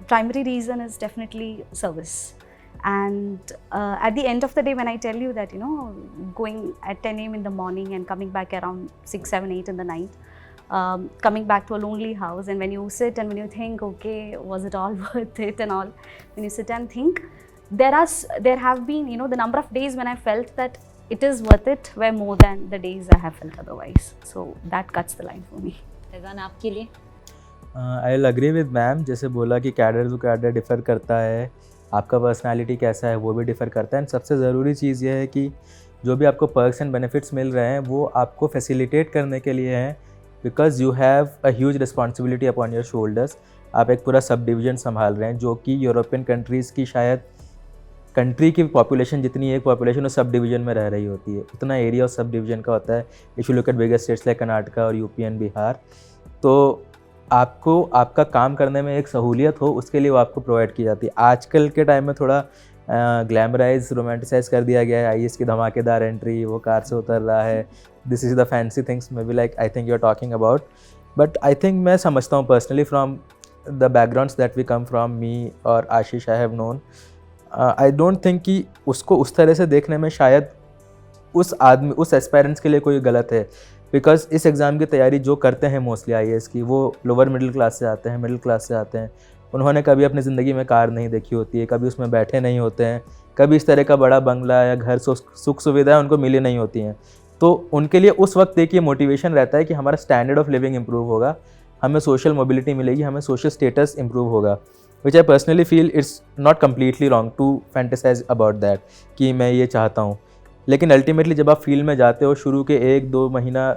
primary reason is definitely service. And at the end of the day, when I tell you that, going at 10 a.m. in the morning and coming back around 6, 7, 8 in the night, coming back to a lonely house, and when you sit and when you think, okay, was it all worth it and all, when you sit and think, there have been, the number of days when I felt that it is worth it were more than the days I have felt otherwise. So that cuts the line for me. Faizan, आपके लिए? I will agree with ma'am. जैसे बोला कि cadre to cadre differ करता है, आपका personality कैसा है वो भी डिफ़र करता है। एंड सबसे ज़रूरी चीज़ ये है कि जो भी आपको पर्क्स एंड बेनिफिट्स मिल रहे हैं वो आपको फैसिलिटेट करने के लिए हैं, because you have a huge responsibility upon your shoulders. आप एक पूरा सब डिवीज़न संभाल रहे हैं, जो कि यूरोपियन कंट्रीज़ की शायद कंट्री की पॉपुलेशन जितनी एक पॉपुलेशन उस सब डिवीज़न में रह रही होती है, उतना एरिया उस सब डिवीज़न का होता है। If you look at bigger states like Karnataka और यूपी एंड बिहार, तो आपको आपका काम करने में एक सहूलियत हो उसके लिए वो आपको प्रोवाइड की जाती है। आजकल के टाइम में थोड़ा ग्लैमराइज रोमांटिसाइज कर दिया गया है। आईएएस की धमाकेदार एंट्री, वो कार से उतर रहा है, this is the fancy things maybe like I think you are talking about. But I think मैं समझता हूँ personally from the backgrounds that we come from, me और Ashish I have known, I don't think कि उसको उस तरह से देखने में शायद उस एस्पायरेंट्स के लिए कोई गलत है। बिकॉज इस एग्ज़ाम की तैयारी जो करते हैं मोस्टली आईएएस की, वो लोअर मिडिल क्लास से आते हैं, मिडिल क्लास से आते हैं। उन्होंने कभी अपनी ज़िंदगी में कार नहीं देखी होती है, कभी उसमें बैठे नहीं होते हैं, कभी इस तरह का बड़ा बंगला या घर सुख सुविधाएं उनको मिली नहीं होती हैं। तो उनके लिए उस वक्त एक ये मोटिवेशन रहता है कि हमारा स्टैंडर्ड ऑफ लिविंग इम्प्रूव होगा, हमें सोशल मोबिलिटी मिलेगी, हमें सोशल स्टेटस इम्प्रूव होगा। Which I personally feel it's not completely wrong to fantasise about that कि मैं ये चाहता हूँ। लेकिन अल्टीमेटली जब आप फील्ड में जाते हो, शुरू के 1-2 महीना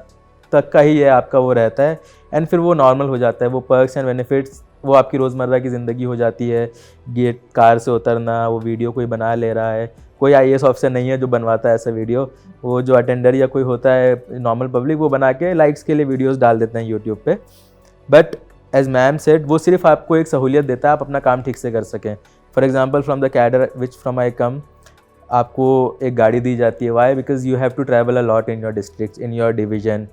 तक का ही ये आपका वो रहता है, एंड फिर वो नॉर्मल हो जाता है। वो पर्क्स एंड बेनिफिट्स वो आपकी रोज़मर्रा की ज़िंदगी हो जाती है। गेट कार से उतरना, वो वीडियो कोई बना ले रहा है, कोई आईएएस ऑफिसर नहीं है जो बनवाता है ऐसा वीडियो, वो जो अटेंडर या कोई होता है नॉर्मल पब्लिक, वो बना के लाइक्स के लिए वीडियोज़ डाल देते हैं यूट्यूब पे। बट एज मैम सेड, वो सिर्फ आपको एक सहूलियत देता है आप अपना काम ठीक से कर सकें। For example from the cadre which from I come, आपको एक गाड़ी दी जाती है। Why? Because you have to travel a lot in your district, in your division.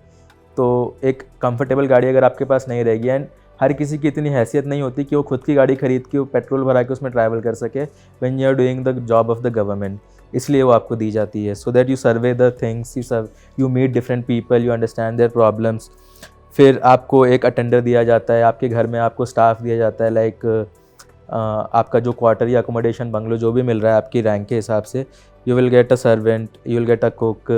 तो एक कंफर्टेबल गाड़ी अगर आपके पास नहीं रहेगी, एंड हर किसी की इतनी हैसियत नहीं होती कि वो खुद की गाड़ी खरीद के वो पेट्रोल भरा के उसमें ट्रैवल कर सके when you are doing the job of the government. इसलिए वो आपको दी जाती है, so that you survey the things, you meet different people, you understand their problems. फिर आपको एक अटेंडर दिया जाता है, आपके घर में आपको स्टाफ दिया जाता है, लाइक आपका जो क्वार्टर या अकोमोडेशन बंगलो जो भी मिल रहा है आपकी रैंक के हिसाब से, you will get a servant, you will get a cook,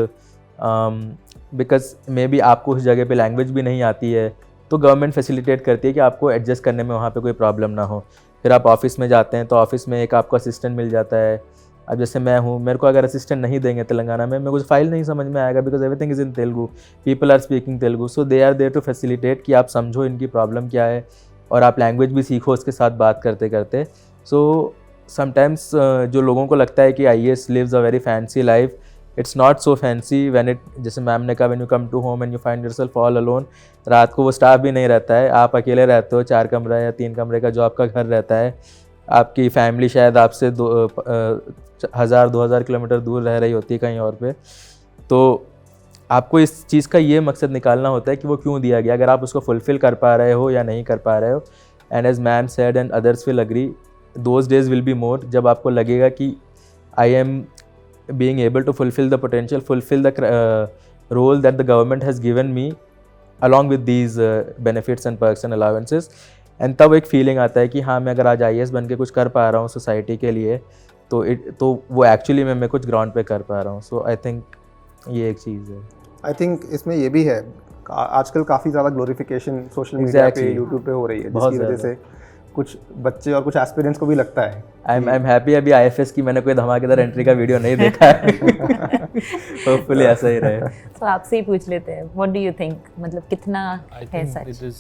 because may be आपको उस जगह पे लैंग्वेज भी नहीं आती है, तो गवर्नमेंट फैसिलिटेट करती है कि आपको एडजस्ट करने में वहाँ पे कोई प्रॉब्लम ना हो। फिर आप ऑफिस में जाते हैं तो ऑफिस में एक आपको असिस्टेंट मिल जाता है। अब जैसे मैं हूँ, मेरे को अगर असिस्टेंट नहीं देंगे तेलंगाना में, मेरे को फाइल नहीं समझ में आएगा, because everything is in Telugu, people are speaking Telugu, so they are there to facilitate कि आप समझो इनकी प्रॉब्लम क्या है और आप लैंग्वेज भी सीखो उसके साथ बात करते करते। सो समटाइम्स जो लोगों को लगता है कि IAS lives a very fancy life, it's not so fancy when it, जैसे मैम ने कहा, when you come to home and you find yourself all alone, रात को वो स्टाफ भी नहीं रहता है, आप अकेले रहते हो, 4 कमरा या 3 कमरे का जो आपका घर रहता है, आपकी फैमिली शायद आपसे 1000-2000 किलोमीटर दूर रह रही होती है कहीं और पे। तो आपको इस चीज़ का ये मकसद निकालना होता है कि वो क्यों दिया गया, अगर आप उसको फुलफ़िल कर पा रहे हो या नहीं कर पा रहे हो। And as ma'am said and others will agree, those days will be more, जब आपको लगेगा कि I am being able to fulfill the potential, fulfill the role that the government has given me along with these benefits and perks and allowances, and तब एक feeling आता है कि हाँ, मैं अगर आज IAS बन के कुछ कर पा रहा हूँ सोसाइटी के लिए, तो वो एक्चुअली मैं कुछ ग्राउंड पे कर पा रहा हूँ। सो आई थिंक ये एक चीज़ है। आई थिंक इसमें ये भी है, आजकल काफ़ी ज़्यादा ग्लोरिफिकेशन सोशल मीडिया पे, यूट्यूब पे हो रही है, जिसकी वजह से कुछ बच्चे और कुछ एस्पिरेंट्स को भी लगता है। आई एम हैप्पी अभी IFS की मैंने कोई धमाकेदार एंट्री का वीडियो नहीं देखा है। होपफुली ऐसा ही रहे। तो आपसे ही पूछ लेते हैं, व्हाट डू यू थिंक, मतलब कितना है सच? It is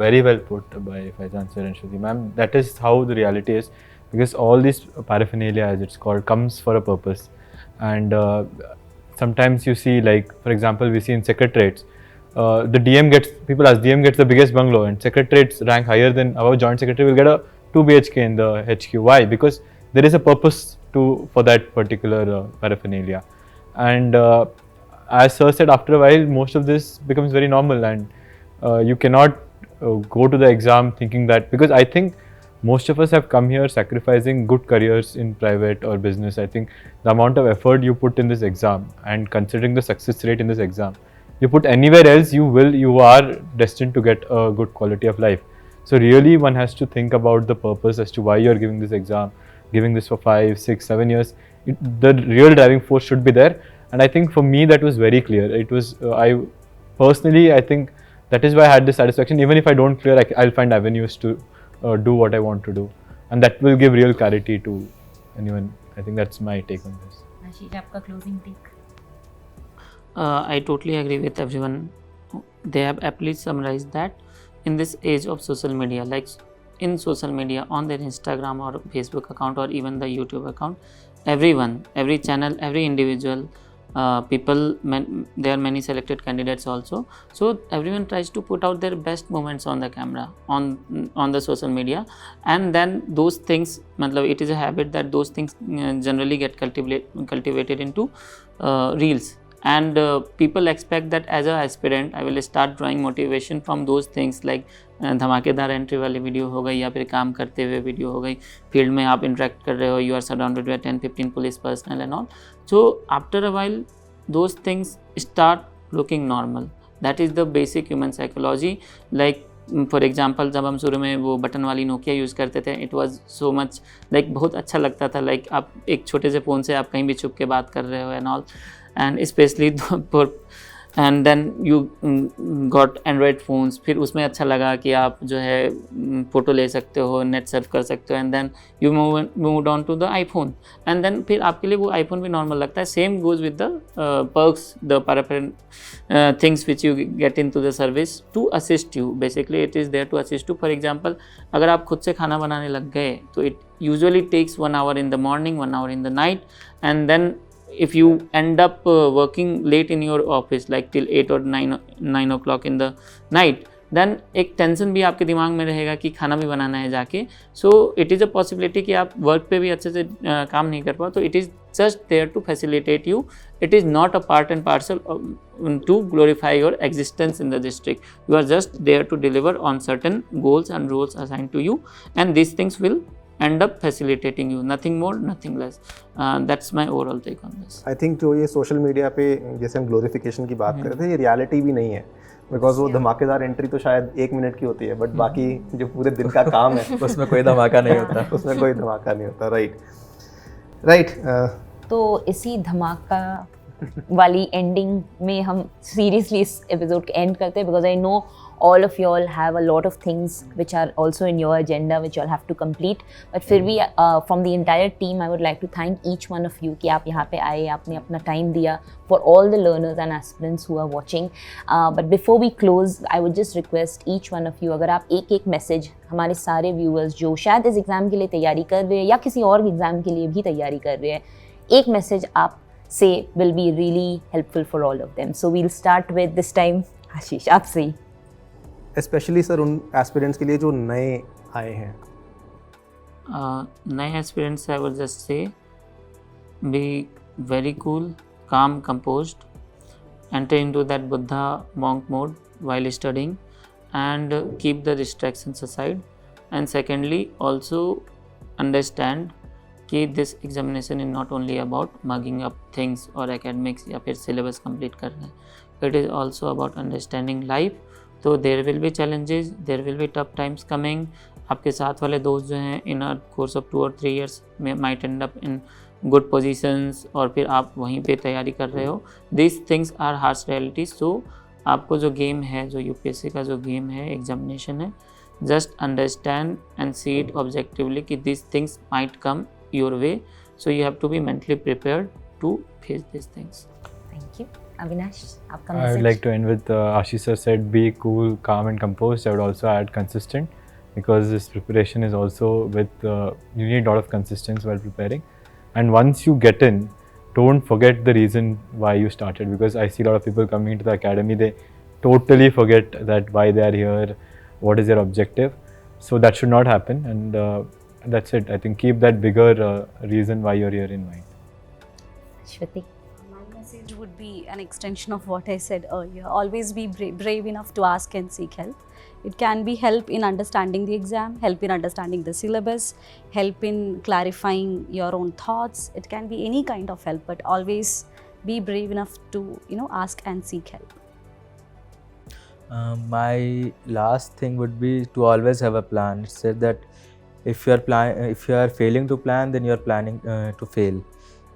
very well put by Faizan sir and Shruti ma'am. That is how the reality is, because all this paraphernalia, as it's called, comes for a purpose. And sometimes you see, like for example, we see in secretariats, the DM gets, people ask, DM gets the biggest bungalow, and secretariats rank higher than our joint secretary will get a 2 BHK in the HQ. Why? Because there is a purpose for that particular paraphernalia. And as sir said, after a while, most of this becomes very normal, and you cannot go to the exam thinking that, because I think most of us have come here sacrificing good careers in private or business. I think the amount of effort you put in this exam, and considering the success rate in this exam, you put anywhere else, you are destined to get a good quality of life. So really one has to think about the purpose as to why you are giving this exam, giving this for 5, 6, 7 years. The real driving force should be there, and I think for me that was very clear. It was I personally, I think that is why I had this satisfaction. Even if I don't clear, I'll find avenues to do what I want to do, and that will give real clarity to anyone. I think that's my take on this. आशीष, आपका closing take? I totally agree with everyone. They have aptly summarized that in this age of social media, like in social media, on their Instagram or Facebook account or even the YouTube account, everyone, every channel, every individual, people, there are many selected candidates also, so everyone tries to put out their best moments on the camera, on the social media, and then those things, it is a habit that those things generally get cultivated into reels. And people expect that as an aspirant I will start drawing motivation from those things, like धमाकेदार entry वाली video हो गई, या फिर काम करते हुए video हो गई, फील्ड में आप इंटरेक्ट कर रहे हो, you are surrounded by 10-15 police personnel and all. So after a while those things start looking normal. That is the basic human psychology. Like for example, जब हम शुरू में वो बटन वाली नोकिया यूज़ करते थे, it was so much like बहुत अच्छा लगता था. लाइक आप एक छोटे से फ़ोन से आप कहीं भी छुप के बात कर रहे हो and all, and specially for and then you got Android phones. फिर उसमें अच्छा लगा कि आप जो है फ़ोटो ले सकते हो, नेट सर्फ कर सकते हो, and then you move on to the iPhone, and then फिर आपके लिए वो आईफोन भी नॉर्मल लगता है. Same goes with the perks, the perfect things which you get into the service to assist you. Basically it is there to assist you. For example, अगर आप खुद से खाना बनाने लग गए तो it usually takes 1 hour in the morning, 1 hour in the night, and then if you end up working late in your office like till 8 or 9 o'clock in the night, then एक टेंशन भी आपके दिमाग में रहेगा कि खाना भी बनाना है जाके. So it is a possibility कि आप वर्क पे भी अच्छे से काम नहीं कर पाओ. तो it is just there to facilitate you. It is not a part and parcel to glorify your existence in the district. You are just there to deliver on certain goals and roles assigned to you, and these things will end up facilitating you, nothing more, nothing less. That's my overall take on this. I think जो ये social media पे जैसे हम glorification की बात कर रहे थे, ये रियलिटी भी नहीं है, बिकॉज वो धमाकेदार एंट्री तो शायद 1 मिनट की होती है, बट बाकी जो पूरे दिन का काम है उसमें कोई धमाका नहीं होता। उसमें कोई धमाका नहीं होता। राइट। तो इसी धमाका वाली एंडिंग में हम सीरियसली इस एपिसोड को एंड करते हैं, because I know all of you all have a lot of things which are also in your agenda which you all have to complete, but फिर भी from the entire team I would like to thank each one of you कि आप यहाँ पे आए, आपने अपना time दिया, for all the learners and aspirants who are watching. But before we close, I would just request each one of you, अगर आप एक मैसेज हमारे सारे viewers जो शायद इस एग्ज़ाम के लिए तैयारी कर रहे हैं या किसी और एग्ज़ाम के लिए भी तैयारी कर रहे हैं, एक मैसेज आप से will be really helpful for all of them. So we'll start with this time आशीष आपसे ही। स्पेशली सर उन एस्पिरेंट्स के लिए जो नए आए हैं। नए aspirants I would just say be very cool, calm, composed, enter into that Buddha monk mode while studying, and keep the distractions aside. And secondly, also understand कि this examination is not only about mugging up things or academics या फिर syllabus complete करना, it is also about understanding life. तो there will be challenges, there will be tough times coming. आपके साथ वाले दोस्त जो हैं इन अ कोर्स ऑफ 2 और 3 years में might end up in good positions, और फिर आप वहीं पे तैयारी कर रहे हो। This things are harsh realities. So आपको जो गेम है, जो यूपीएससी का जो गेम है, एग्जामिनेशन है, just understand and see it objectively कि this things might come your way, so you have to be mentally prepared to face this things. Thank you. Avinash, आपका I message? would like to end with Ashish sir said, be cool, calm and composed. I would also add consistent, because this preparation is also with, you need a lot of consistency while preparing. And once you get in, don't forget the reason why you started, because I see a lot of people coming into the academy, they totally forget that why they are here, what is their objective. So that should not happen, and that's it. I think keep that bigger reason why you're here in mind. Shruti? Message would be an extension of what I said earlier. Always be brave enough to ask and seek help. It can be help in understanding the exam, help in understanding the syllabus, help in clarifying your own thoughts. It can be any kind of help, but always be brave enough to ask and seek help. My last thing would be to always have a plan. It said that if you are failing to plan, then you are planning to fail.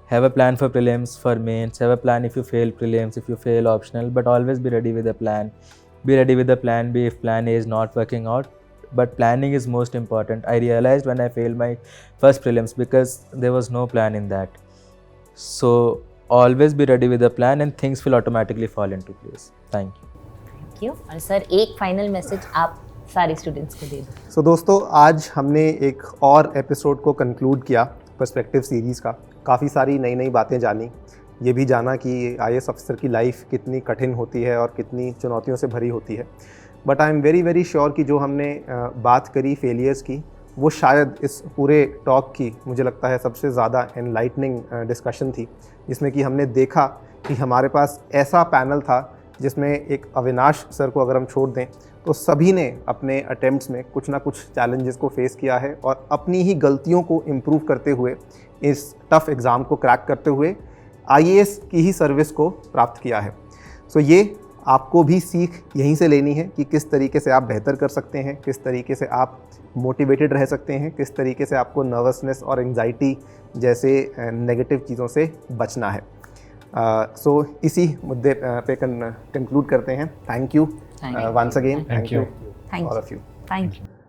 Have a plan for prelims, for mains. Have a plan if you fail prelims, if you fail optional, but always be ready with a plan. Be ready with the plan B if plan A is not working out. But planning is most important. I realized when I failed my first prelims because there was no plan in that. So always be ready with a plan and things will automatically fall into place. Thank you. Thank you. और sir एक final message आप सारे students को दे दो। सो दोस्तों, आज हमने एक और एपिसोड को कंक्लूड किया पर्सपेक्टिव सीरीज़ का। काफ़ी सारी नई नई बातें जानी, ये भी जाना कि आईएएस अफसर की लाइफ कितनी कठिन होती है और कितनी चुनौतियों से भरी होती है। But I am very very sure कि जो हमने बात करी फेलियर्स की, वो शायद इस पूरे टॉक की मुझे लगता है सबसे ज़्यादा एनलाइटनिंग डिस्कशन थी, जिसमें कि हमने देखा कि हमारे पास ऐसा पैनल था जिसमें एक अविनाश सर को अगर हम छोड़ दें तो सभी ने अपने अटेम्प्ट्स में कुछ ना कुछ चैलेंजेस को फेस किया है और अपनी ही गलतियों को इम्प्रूव करते हुए, इस टफ़ एग्ज़ाम को क्रैक करते हुए आईएएस की ही सर्विस को प्राप्त किया है। सो ये आपको भी सीख यहीं से लेनी है कि किस तरीके से आप बेहतर कर सकते हैं, किस तरीके से आप मोटिवेटेड रह सकते हैं, किस तरीके से आपको नर्वसनेस और एंग्जाइटी जैसे नेगेटिव चीज़ों से बचना है। सो इसी मुद्दे पे कंक्लूड करते हैं। Thank you once again. Thank you. Thank all you. Of you. Thank you.